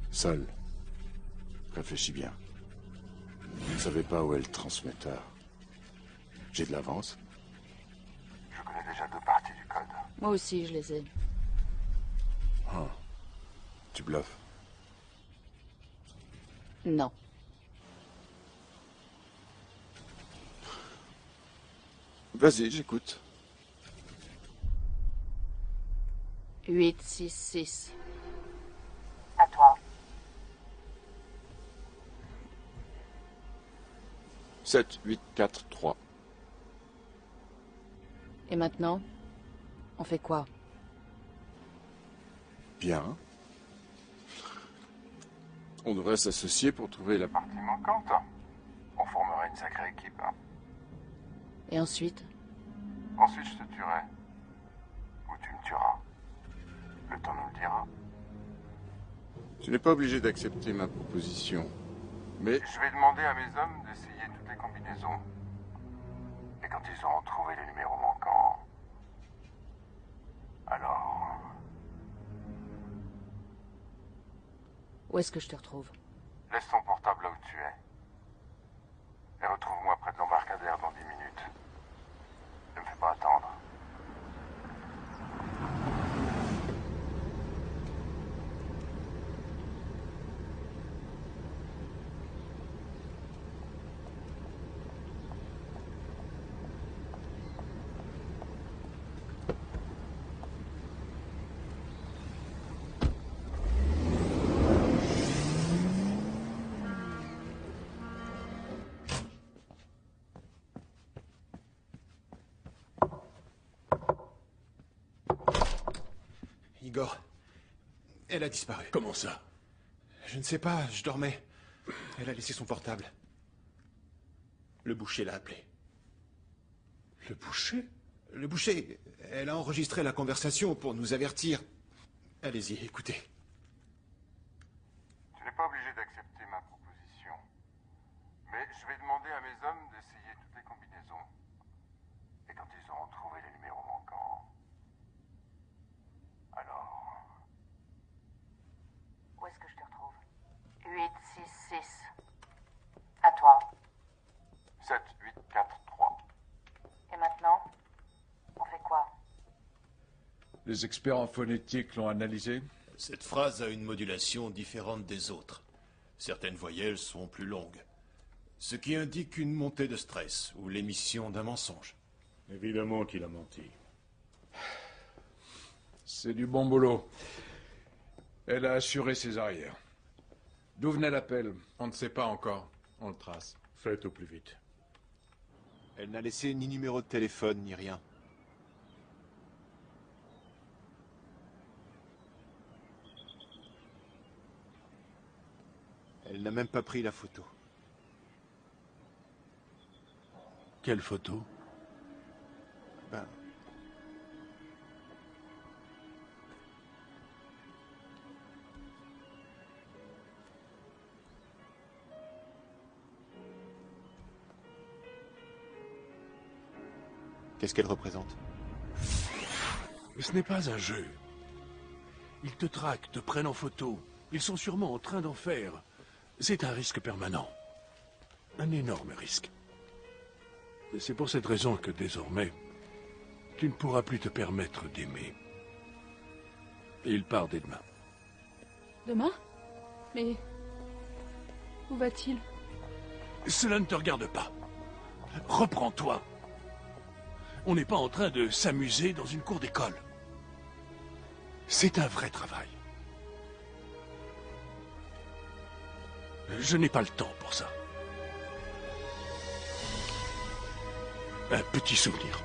Seul. Réfléchis bien. Vous ne savez pas où est le transmetteur. J'ai de l'avance. Je connais déjà 2 parties du code. Moi aussi, je les ai. Ah. Tu bluffes. Non. Vas-y, j'écoute. 866. À toi. 7, 8, 4, 3. Et maintenant, on fait quoi? Bien. On devrait s'associer pour trouver la partie manquante. On formerait une sacrée équipe. Et ensuite? Ensuite, je te tuerai. Ou tu me tueras. Le temps nous le dira. Tu n'es pas obligé d'accepter ma proposition. Mais... Je vais demander à mes hommes d'essayer toutes les combinaisons. Et quand ils auront trouvé les numéros manquants, alors... Où est-ce que je te retrouve? Laisse ton portable là où tu es. Et retrouve-moi près de l'embarcadère dans 10 minutes. Ne me fais pas attendre. Igor, elle a disparu. Comment ça? Je ne sais pas, je dormais. Elle a laissé son portable. Le boucher l'a appelé. Le boucher? Le boucher, elle a enregistré la conversation pour nous avertir. Allez-y, écoutez. Tu n'es pas obligé d'accepter ma proposition. Mais je vais demander à mes hommes d'essayer toutes les combinaisons. Et quand ils auront trouvé les numéros manquants... alors... Où est-ce que je te retrouve? 866. À toi. 7, 8, 4, 3. Et maintenant, on fait quoi? Les experts en phonétique l'ont analysé. Cette phrase a une modulation différente des autres. Certaines voyelles sont plus longues. Ce qui indique une montée de stress ou l'émission d'un mensonge. Évidemment qu'il a menti. C'est du bon boulot. Elle a assuré ses arrières. D'où venait l'appel? On ne sait pas encore. On le trace. Faites au plus vite. Elle n'a laissé ni numéro de téléphone, ni rien. Elle n'a même pas pris la photo. Quelle photo? Ben... Qu'est-ce qu'elle représente? Ce n'est pas un jeu. Ils te traquent, te prennent en photo. Ils sont sûrement en train d'en faire. C'est un risque permanent. Un énorme risque. C'est pour cette raison que désormais, tu ne pourras plus te permettre d'aimer. Et il part dès demain. Demain? Mais... où va-t-il? Cela ne te regarde pas. Reprends-toi. On n'est pas en train de s'amuser dans une cour d'école. C'est un vrai travail. Je n'ai pas le temps pour ça. Un petit souvenir.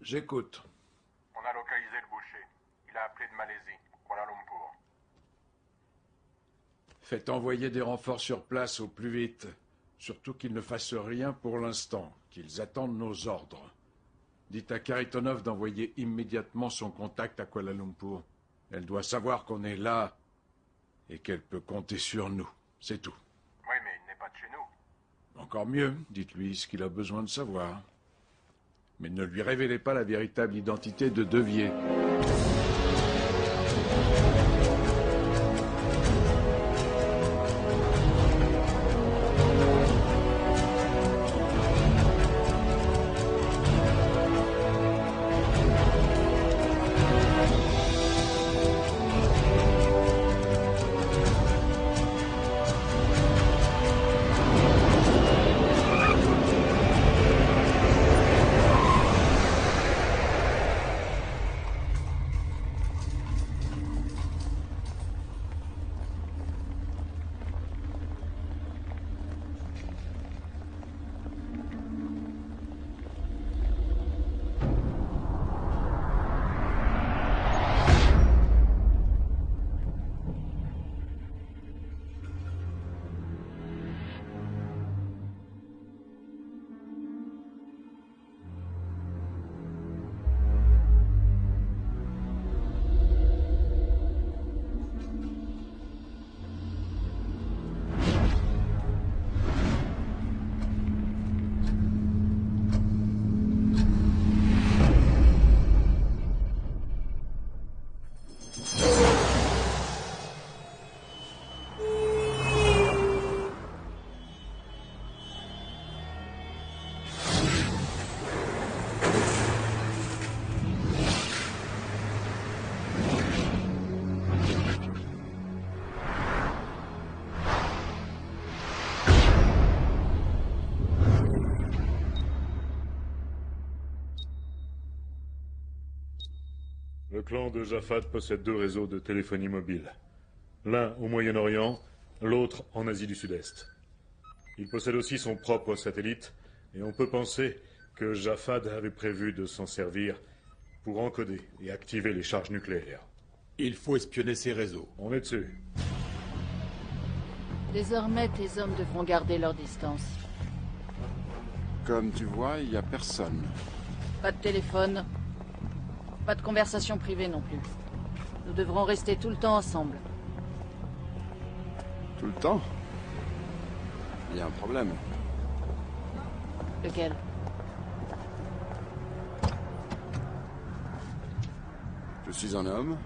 J'écoute. On a localisé le boucher. Il a appelé de Malaisie, Kuala Lumpur. Faites envoyer des renforts sur place au plus vite. Surtout qu'ils ne fassent rien pour l'instant, qu'ils attendent nos ordres. Dites à Kharitonov d'envoyer immédiatement son contact à Kuala Lumpur. Elle doit savoir qu'on est là et qu'elle peut compter sur nous. C'est tout. Oui, mais il n'est pas de chez nous. Encore mieux, dites-lui ce qu'il a besoin de savoir. Mais ne lui révélez pas la véritable identité de Devier. Le clan de Jafad possède 2 réseaux de téléphonie mobile. L'un au Moyen-Orient, l'autre en Asie du Sud-Est. Il possède aussi son propre satellite, et on peut penser que Jafad avait prévu de s'en servir pour encoder et activer les charges nucléaires. Il faut espionner ces réseaux. On est dessus. Désormais, tes hommes devront garder leur distance. Comme tu vois, il n'y a personne. Pas de téléphone. Pas de conversation privée non plus. Nous devrons rester tout le temps ensemble. Tout le temps? Il y a un problème. Lequel? Je suis un homme.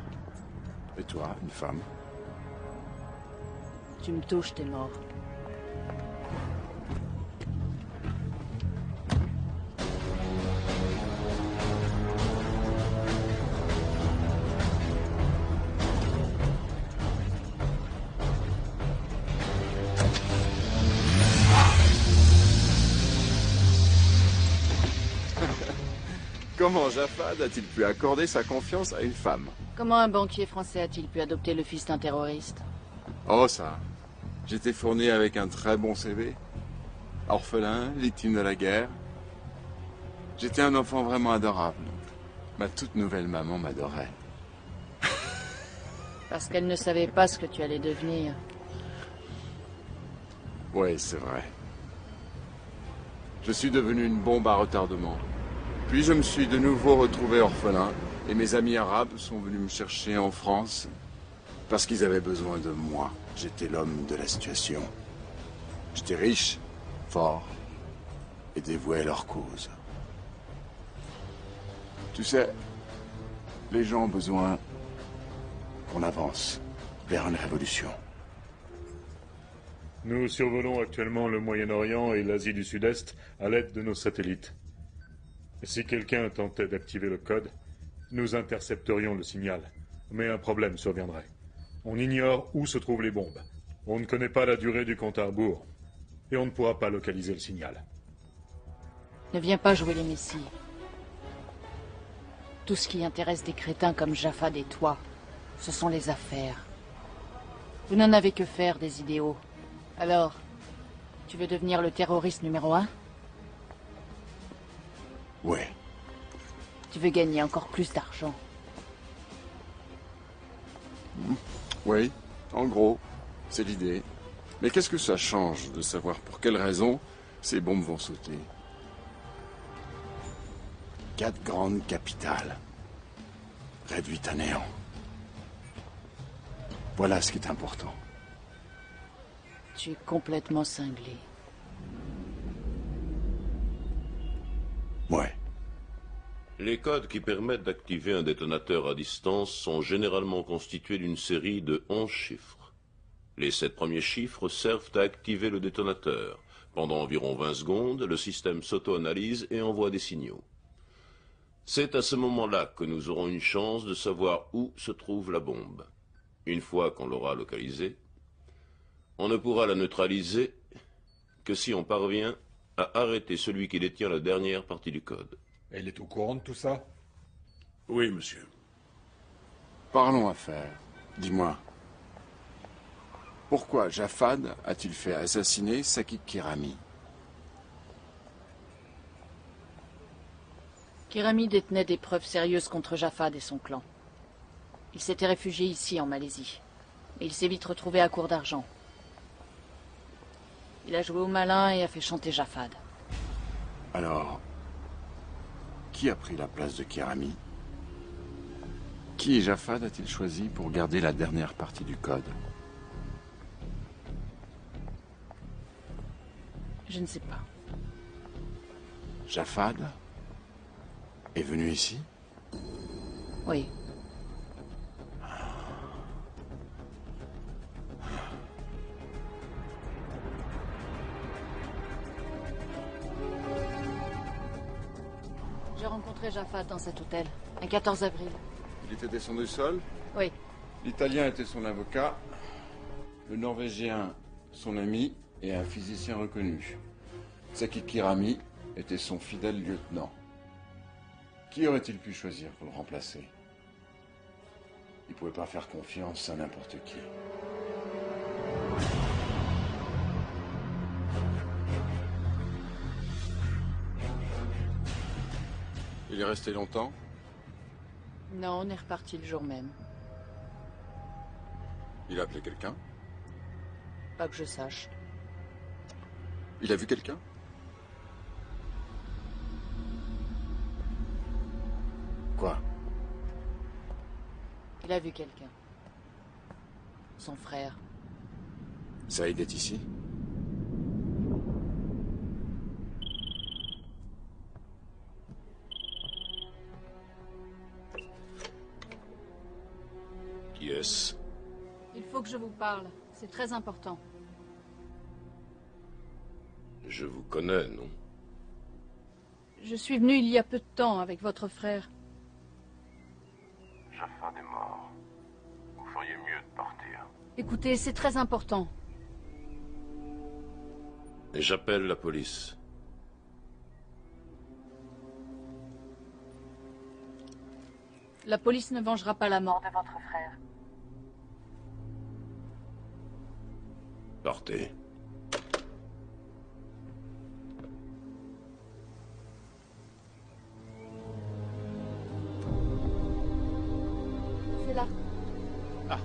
Et toi, une femme. Tu me touches, t'es mort. Comment Jafad a-t-il pu accorder sa confiance à une femme? Comment un banquier français a-t-il pu adopter le fils d'un terroriste? Oh ça. J'étais fourni avec un très bon CV. Orphelin, victime de la guerre. J'étais un enfant vraiment adorable. Ma toute nouvelle maman m'adorait. Parce qu'elle ne savait pas ce que tu allais devenir. Oui, c'est vrai. Je suis devenu une bombe à retardement. Puis je me suis de nouveau retrouvé orphelin, et mes amis arabes sont venus me chercher en France parce qu'ils avaient besoin de moi. J'étais l'homme de la situation. J'étais riche, fort, et dévoué à leur cause. Tu sais, les gens ont besoin qu'on avance vers une révolution. Nous survolons actuellement le Moyen-Orient et l'Asie du Sud-Est à l'aide de nos satellites. Si quelqu'un tentait d'activer le code, nous intercepterions le signal, mais un problème surviendrait. On ignore où se trouvent les bombes. On ne connaît pas la durée du compte à rebours. Et on ne pourra pas localiser le signal. Ne viens pas jouer les messies. Tout ce qui intéresse des crétins comme Jafad et toi, ce sont les affaires. Vous n'en avez que faire des idéaux. Alors, tu veux devenir le terroriste numéro 1? Ouais. Tu veux gagner encore plus d'argent? Oui, en gros, c'est l'idée. Mais qu'est-ce que ça change de savoir pour quelles raisons ces bombes vont sauter? 4 grandes capitales, réduites à néant. Voilà ce qui est important. Tu es complètement cinglé. Ouais. Les codes qui permettent d'activer un détonateur à distance sont généralement constitués d'une série de 11 chiffres. Les 7 premiers chiffres servent à activer le détonateur. Pendant environ 20 secondes, le système s'auto-analyse et envoie des signaux. C'est à ce moment-là que nous aurons une chance de savoir où se trouve la bombe. Une fois qu'on l'aura localisée, on ne pourra la neutraliser que si on parvient à arrêter celui qui détient la dernière partie du code. Elle est au courant de tout ça? Oui, monsieur. Parlons affaires. Dis-moi, pourquoi Jafad a-t-il fait assassiner Sakit Kirami? Kirami détenait des preuves sérieuses contre Jafad et son clan. Il s'était réfugié ici, en Malaisie. Mais il s'est vite retrouvé à court d'argent. Il a joué au malin et a fait chanter Jafad. Alors, qui a pris la place de Kirami? Qui Jafad a-t-il choisi pour garder la dernière partie du code? Je ne sais pas. Jafad est venu ici? Oui. J'ai rencontré Jafad dans cet hôtel, un 14 avril. Il était descendu seul? Oui. L'Italien était son avocat, le Norvégien son ami et un physicien reconnu. Sakit Kirami était son fidèle lieutenant. Qui aurait-il pu choisir pour le remplacer? Il pouvait pas faire confiance à n'importe qui. Il est resté longtemps? Non, on est reparti le jour même. Il a appelé quelqu'un? Pas que je sache. Il a vu quelqu'un? Quoi? Il a vu quelqu'un. Son frère. Saïd est ici? Qui est-ce? Il faut que je vous parle. C'est très important. Je vous connais, non? Je suis venu il y a peu de temps avec votre frère. Jafad est mort. Vous feriez mieux de partir. Écoutez, c'est très important. Et j'appelle la police. La police ne vengera pas la mort De votre frère. Partez. C'est là. Ah.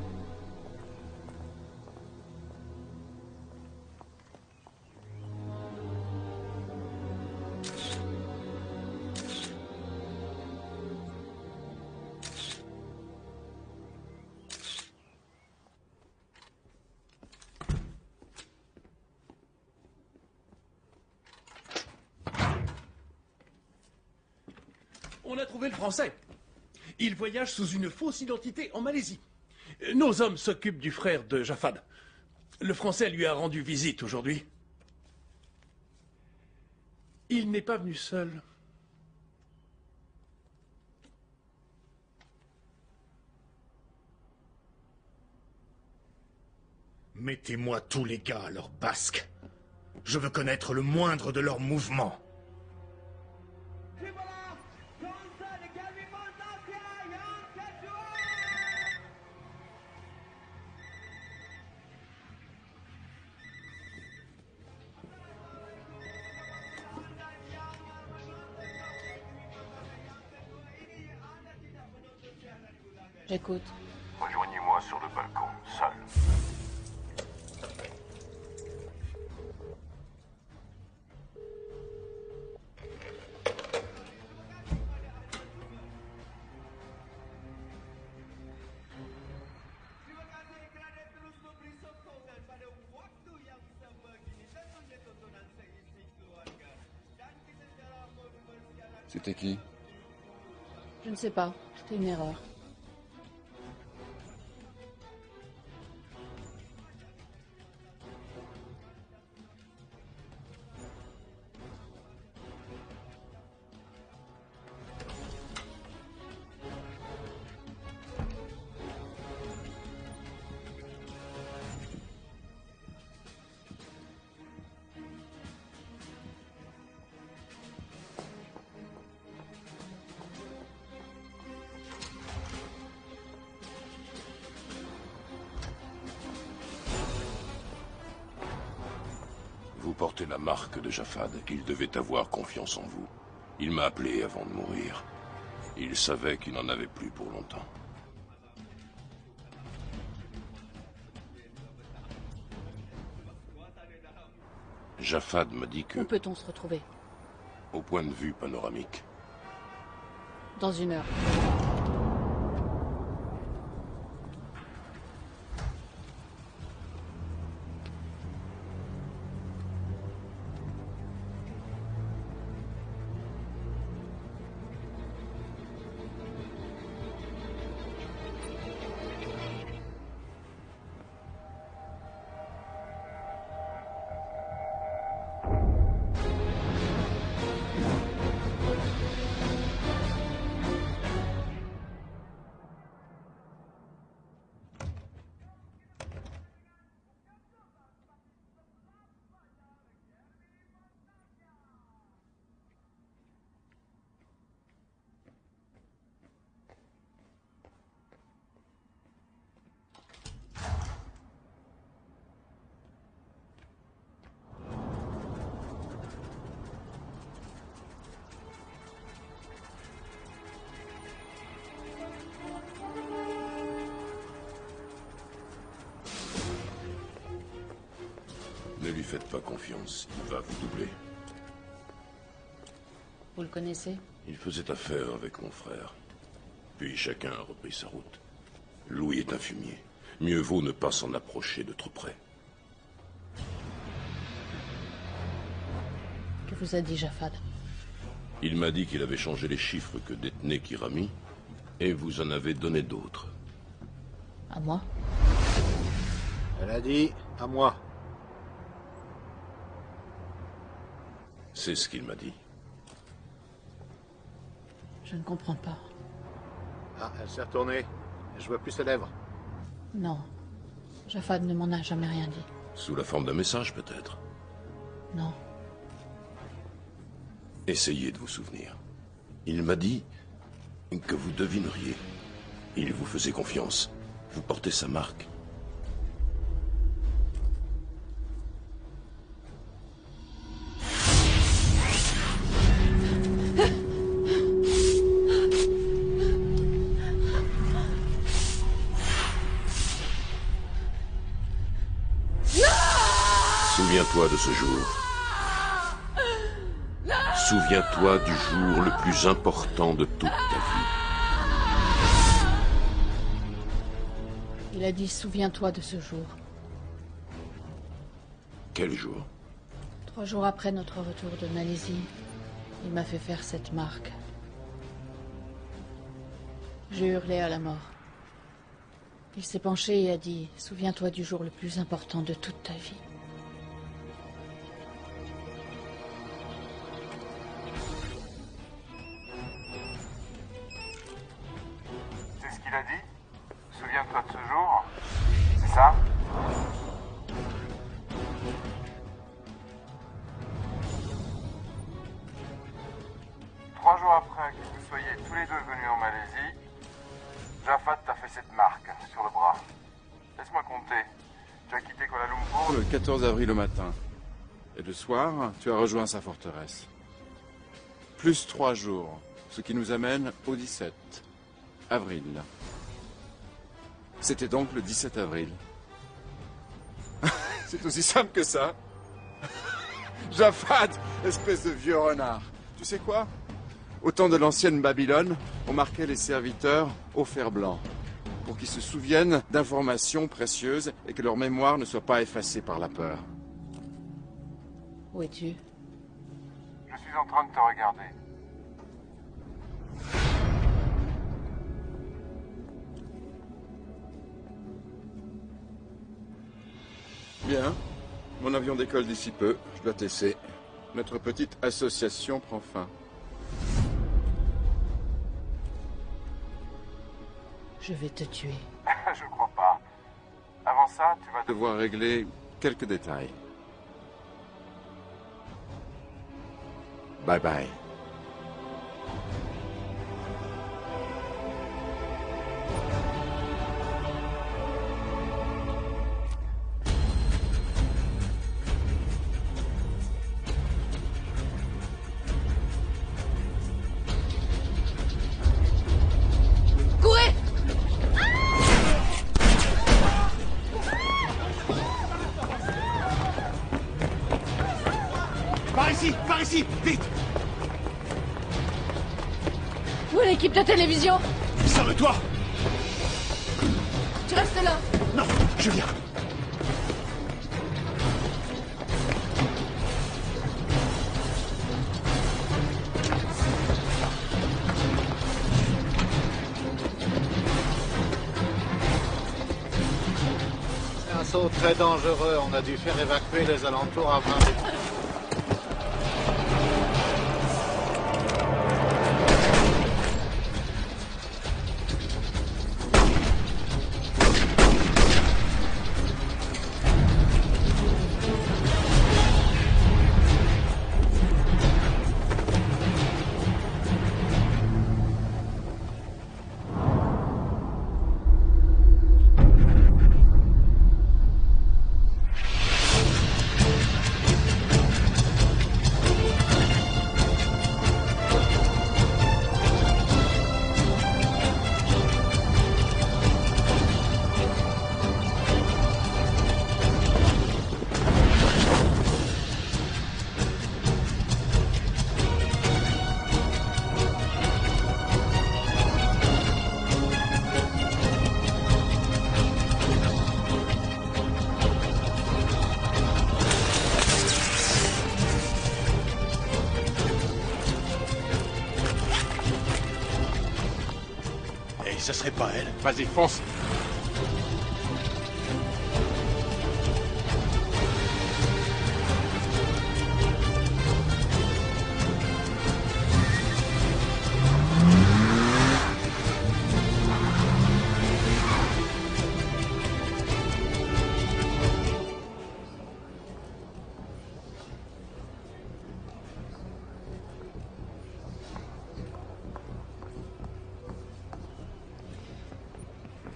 On a trouvé le Français. Il voyage sous une fausse identité en Malaisie. Nos hommes s'occupent du frère de Jafad. Le Français lui a rendu visite aujourd'hui. Il n'est pas venu seul. Mettez-moi tous les gars à leur basque. Je veux connaître le moindre de leurs mouvements. J'écoute. Rejoignez-moi sur le balcon, seul. C'était qui? Je ne sais pas. C'était une erreur. Vous portez la marque de Jafad. Il devait avoir confiance en vous. Il m'a appelé avant de mourir. Il savait qu'il n'en avait plus pour longtemps. Jafad m'a dit que... Où peut-on se retrouver? Au point de vue panoramique. Dans 1 heure. faites pas confiance. Il va vous doubler. Vous le connaissez? Il faisait affaire avec mon frère. Puis chacun a repris sa route. Louis est un fumier. Mieux vaut ne pas s'en approcher de trop près. Que vous a dit Jafad? Il m'a dit qu'il avait changé les chiffres que détenait Kirami, et vous en avez donné d'autres. À moi? Elle a dit à moi. C'est ce qu'il m'a dit. Je ne comprends pas. Ah, elle s'est retournée. Je vois plus ses lèvres. Non. Jafad ne m'en a jamais rien dit. Sous la forme d'un message, peut-être. Non. Essayez de vous souvenir. Il m'a dit que vous devineriez. Il vous faisait confiance. Vous portez sa marque. Souviens-toi de ce jour. Souviens-toi du jour le plus important de toute ta vie. Il a dit « Souviens-toi de ce jour ». Quel jour? 3 jours après notre retour de Malaisie, il m'a fait faire cette marque. J'ai hurlé à la mort. Il s'est penché et a dit « Souviens-toi du jour le plus important de toute ta vie ». C'est ce qu'il a dit? Souviens-toi de ce jour? C'est ça? Trois jours après que vous soyez tous les deux venus en Malaisie, Jafad t'a fait cette marque sur le bras. Laisse-moi compter. Tu as quitté Kuala Lumpur Le 14 avril au matin. Et le soir, tu as rejoint sa forteresse. Plus 3 jours, ce qui nous amène au 17 avril. C'était donc le 17 avril. C'est aussi simple que ça. Jafad, espèce de vieux renard. Tu sais quoi? Au temps de l'ancienne Babylone, on marquait les serviteurs au fer blanc, pour qu'ils se souviennent d'informations précieuses et que leur mémoire ne soit pas effacée par la peur. Où es-tu? Je suis en train de te regarder. Bien. Mon avion décolle d'ici peu. Je dois te laisser. Notre petite association prend fin. Je vais te tuer. Je crois pas. Avant ça, tu vas Devoir régler quelques détails. Bye bye. Courez! Par ici, vite! Où est l'équipe de télévision? Sur le toit! Tu restes là! Non, je viens. C'est un saut très dangereux. On a dû faire évacuer les alentours avant de... ça serait pas elle. Vas-y, fonce.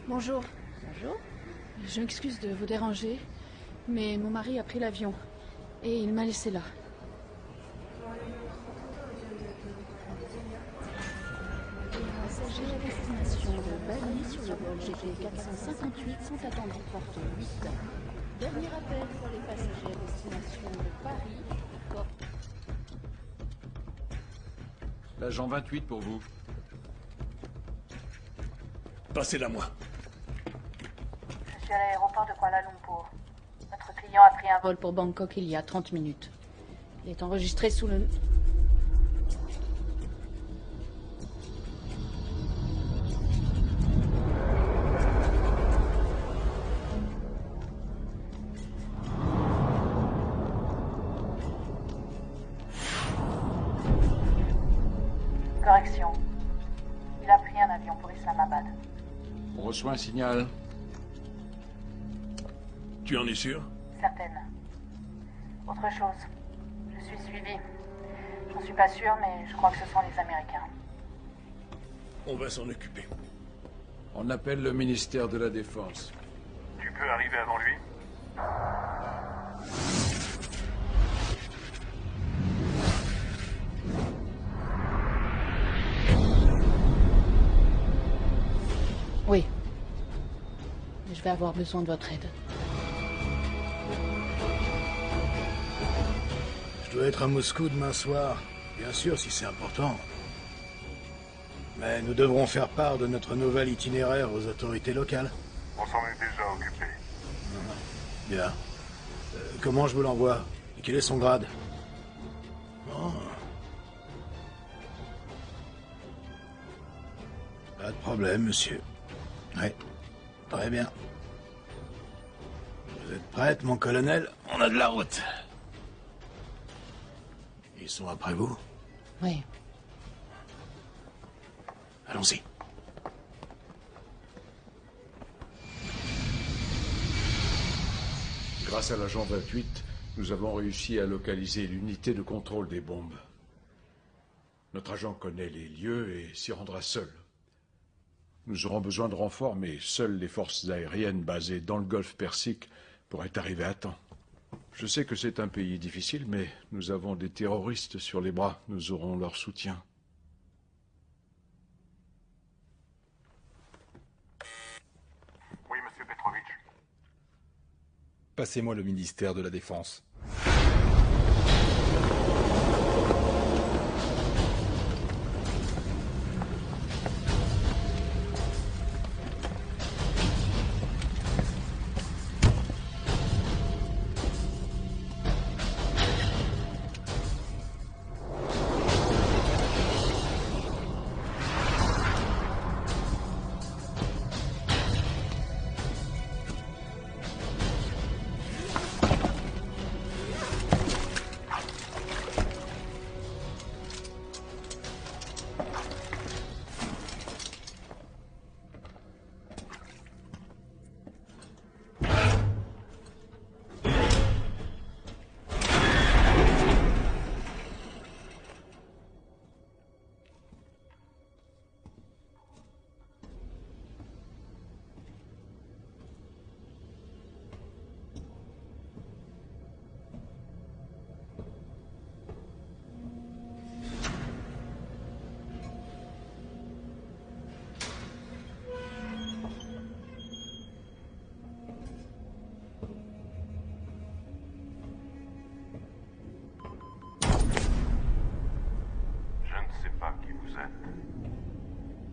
Bonjour. Bonjour. Je m'excuse de vous déranger, mais mon mari a pris l'avion et il m'a laissé là. Les passagers à destination de Bali sur le vol GT 458 sont attendus porte 8. Dernier appel pour les passagers à destination de Paris, porte... L'agent 28 pour vous. Passez-la moi. Je suis à l'aéroport de Kuala Lumpur. Notre client a pris un vol pour Bangkok il y a 30 minutes. Il est enregistré sous le... Correction. Il a pris un avion pour Islamabad. On reçoit un signal. Tu en es sûr? Certaine. Autre chose. Je suis suivi. J'en suis pas sûr, mais je crois que ce sont les Américains. On va s'en occuper. On appelle le ministère de la Défense. Tu peux arriver avant lui? Oui. Mais je vais avoir besoin de votre aide. Je dois être à Moscou demain soir. Bien sûr, si c'est important. Mais nous devrons faire part de notre nouvel itinéraire aux autorités locales. On s'en est déjà occupé. Bien. Comment je vous l'envoie? Et quel est son grade? Oh. Pas de problème, monsieur. Oui. Très bien. Vous êtes prête, mon colonel? On a de la route. Ils sont après vous? Oui. Allons-y. Grâce à l'agent 28, nous avons réussi à localiser l'unité de contrôle des bombes. Notre agent connaît les lieux et s'y rendra seul. Nous aurons besoin de renforts, mais seules les forces aériennes basées dans le golfe Persique pourraient arriver à temps. Je sais que c'est un pays difficile, mais nous avons des terroristes sur les bras. Nous aurons leur soutien. Oui, monsieur Petrovitch. Passez-moi le ministère de la Défense.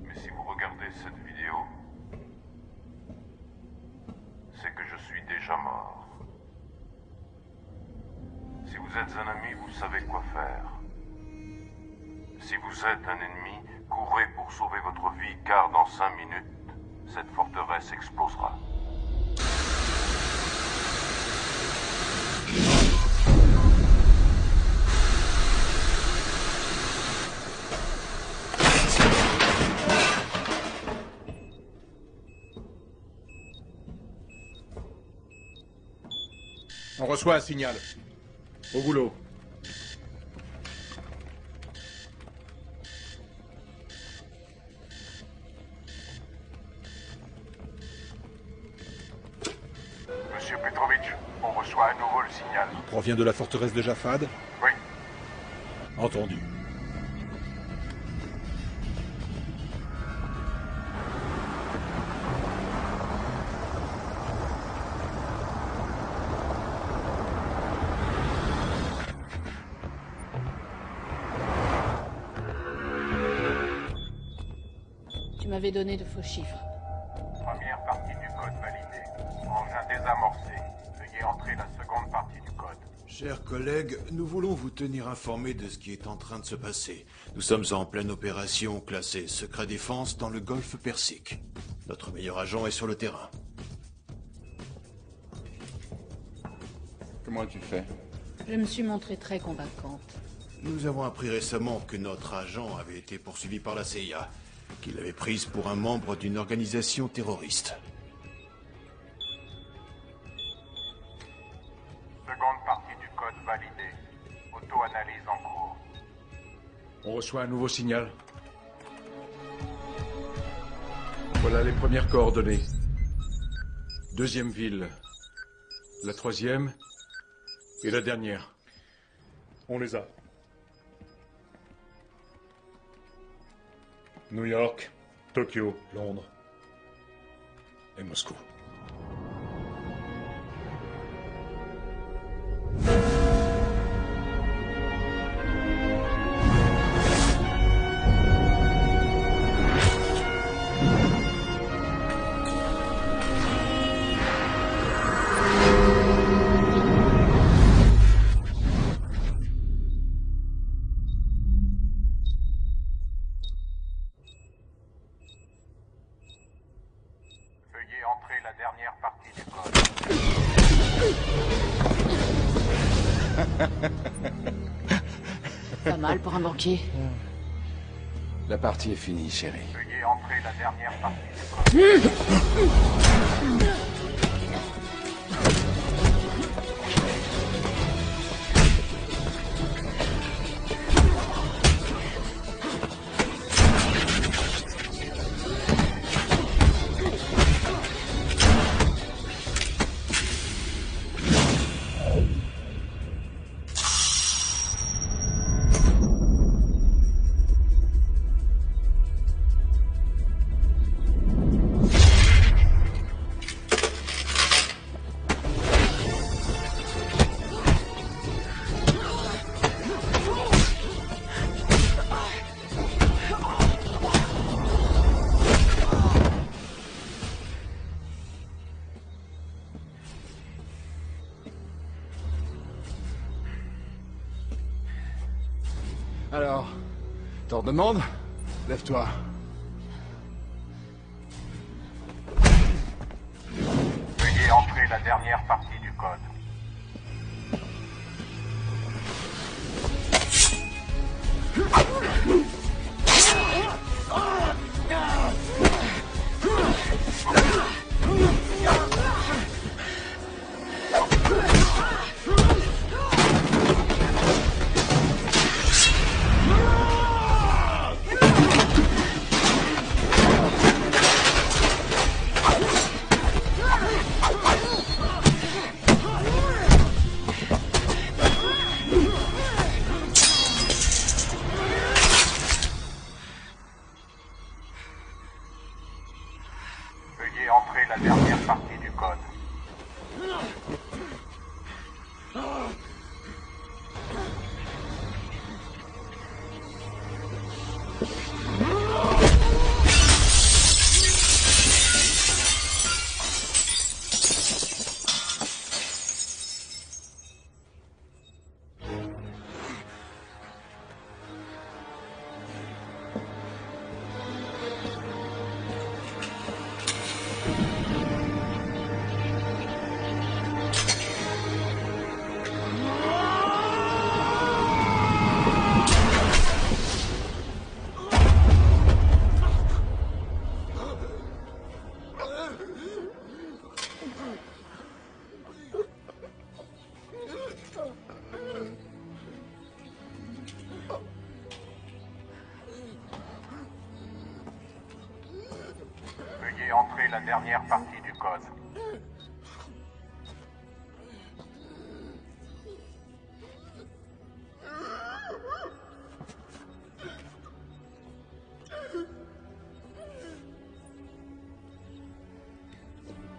Mais si vous regardez cette vidéo, c'est que je suis déjà mort. Si vous êtes un ami, vous savez quoi faire. Si vous êtes un ennemi, Courez pour sauver votre vie, car dans 5 minutes, cette forteresse explosera. On reçoit un signal. Au boulot. Monsieur Petrovitch, on reçoit à nouveau le signal. Il provient de la forteresse de Jafad? Oui. Entendu. Tu m'avais donné de faux chiffres. Première partie du code validée. Engin désamorcé. Veuillez entrer la seconde partie du code. Chers collègues, nous voulons vous tenir informés de ce qui est en train de se passer. Nous sommes en pleine opération classée secret défense dans le golfe Persique. Notre meilleur agent est sur le terrain. Comment as-tu fait? Je me suis montrée très convaincante. Nous avons appris récemment que notre agent avait été poursuivi par la CIA, qu'il avait prise pour un membre d'une organisation terroriste. Seconde partie du code validée. Auto-analyse en cours. On reçoit un nouveau signal. Voilà les premières coordonnées. Deuxième ville. La troisième. Et la dernière. On les a. New York, Tokyo, Londres et Moscou. Veuillez entrer la dernière partie du code. Pas mal pour un banquier. La partie est finie, chérie. Veuillez entrer la dernière partie du code. Alors, t'en demandes? Lève-toi. Veuillez entrer la dernière partie du code. la dernière partie du code.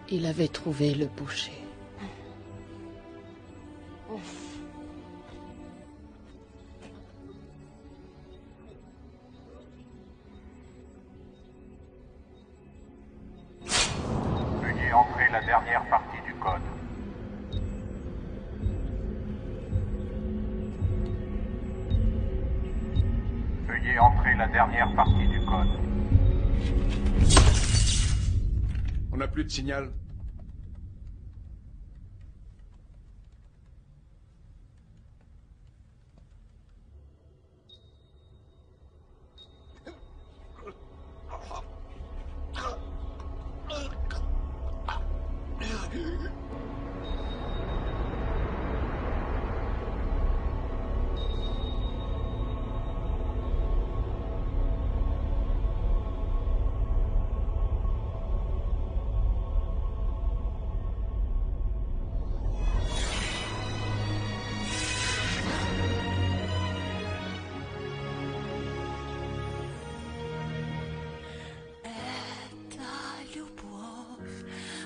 Il avait trouvé le boucher. Veuillez entrer la dernière partie du code. Veuillez entrer la dernière partie du code. On n'a plus de signal.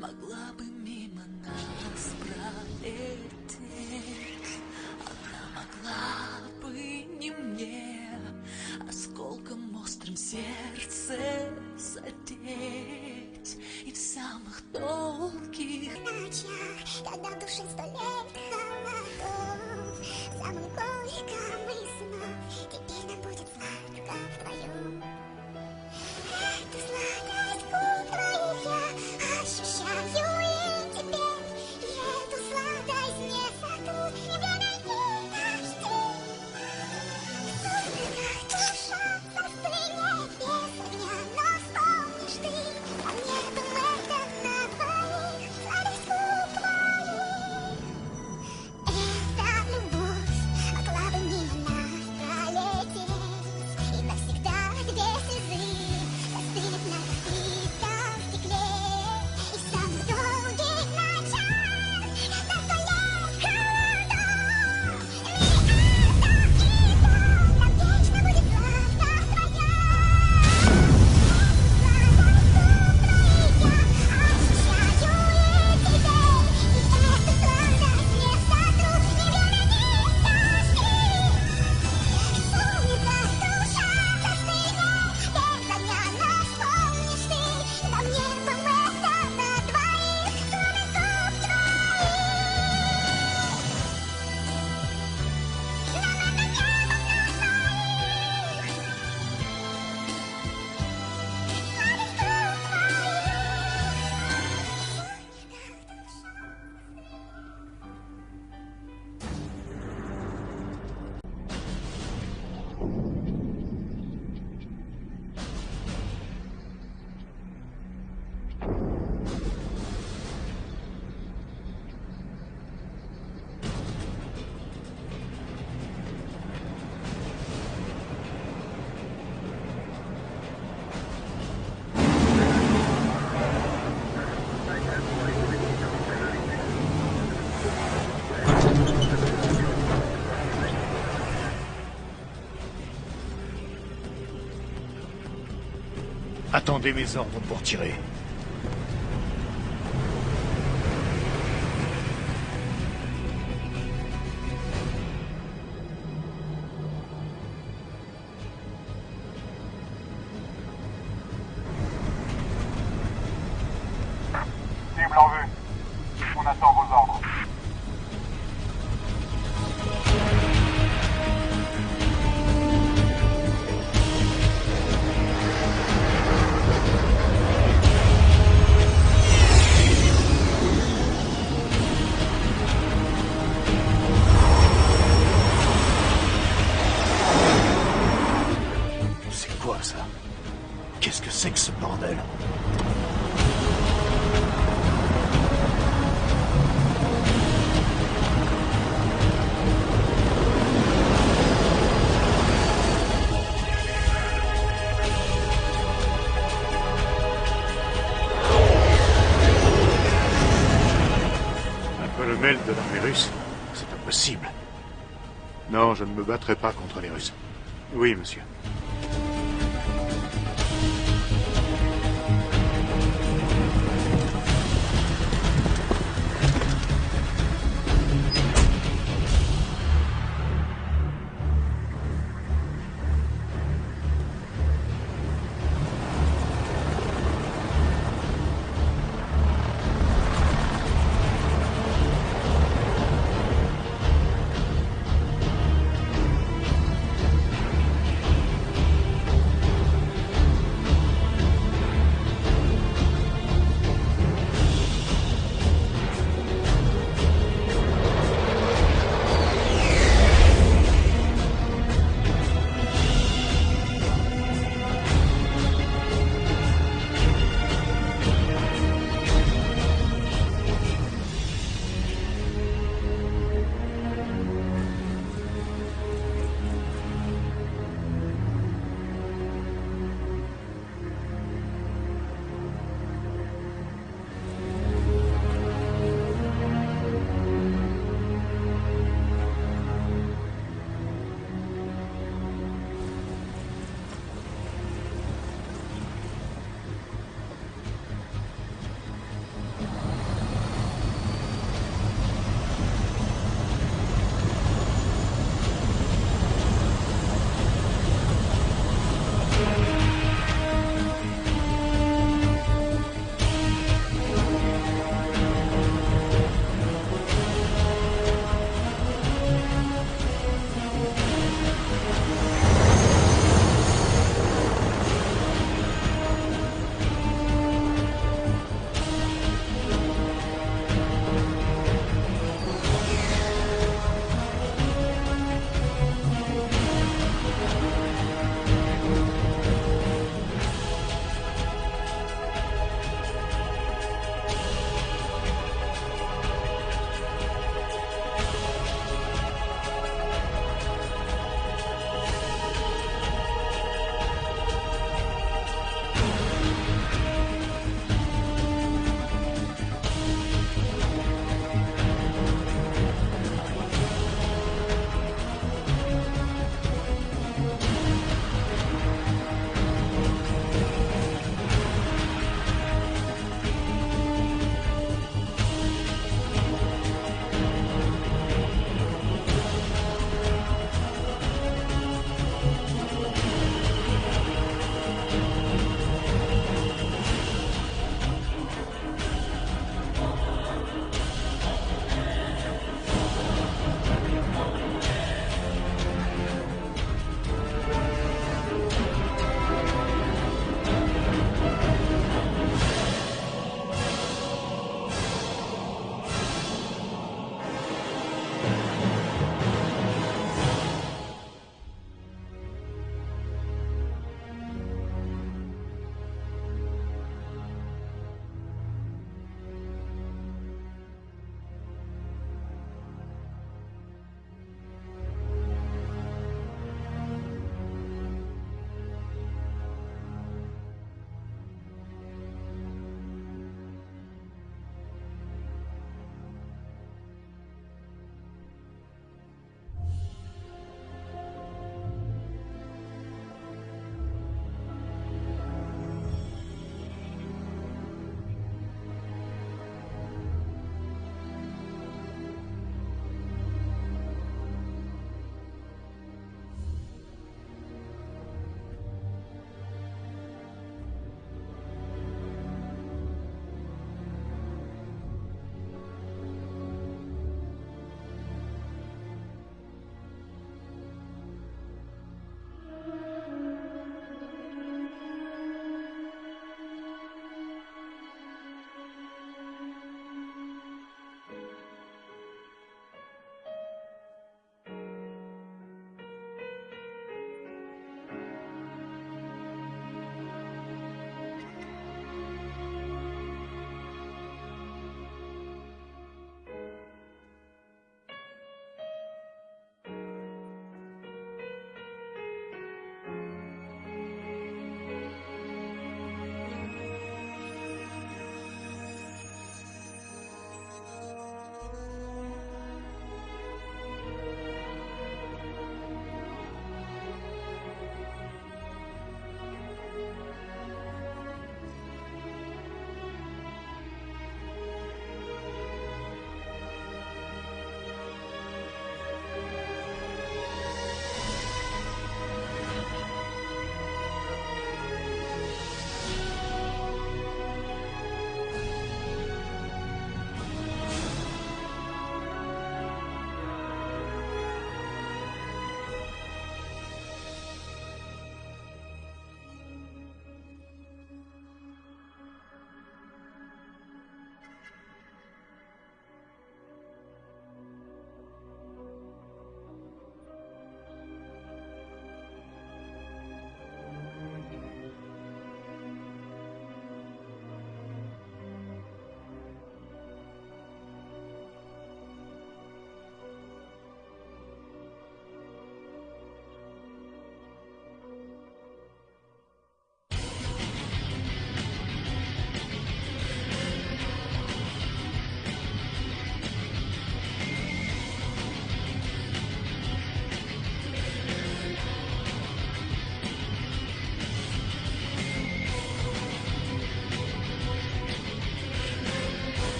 Могла бы мимо нас пролететь. Она могла бы не мне осколком острым сердце задеть. И в самых долгих ночах, когда в душе 100 лет холодов, самым горьком из снов теперь нам будет сладко вдвоем. Эту сладость губ твоих я ощущаю и теперь, и эту сладость не сотру ни времени дождей. Как душа застынет без огня, но вспомнишь ты о небом это на двоих, сладость губ твоих. Эта любовь могла бы мимо нас пролететь и навсегда две слезы застынет на разбитом стекле. И в самых долгих ночах, когда 100 лет холодов, нам вечно будет сладко вдвоем. Attendez mes ordres pour tirer. Cible en vue. On attend vos ordres. C'est quoi ça? Qu'est-ce que c'est que ce bordel? Russes? C'est impossible. Non, je ne me battrai pas contre les Russes. Oui, monsieur.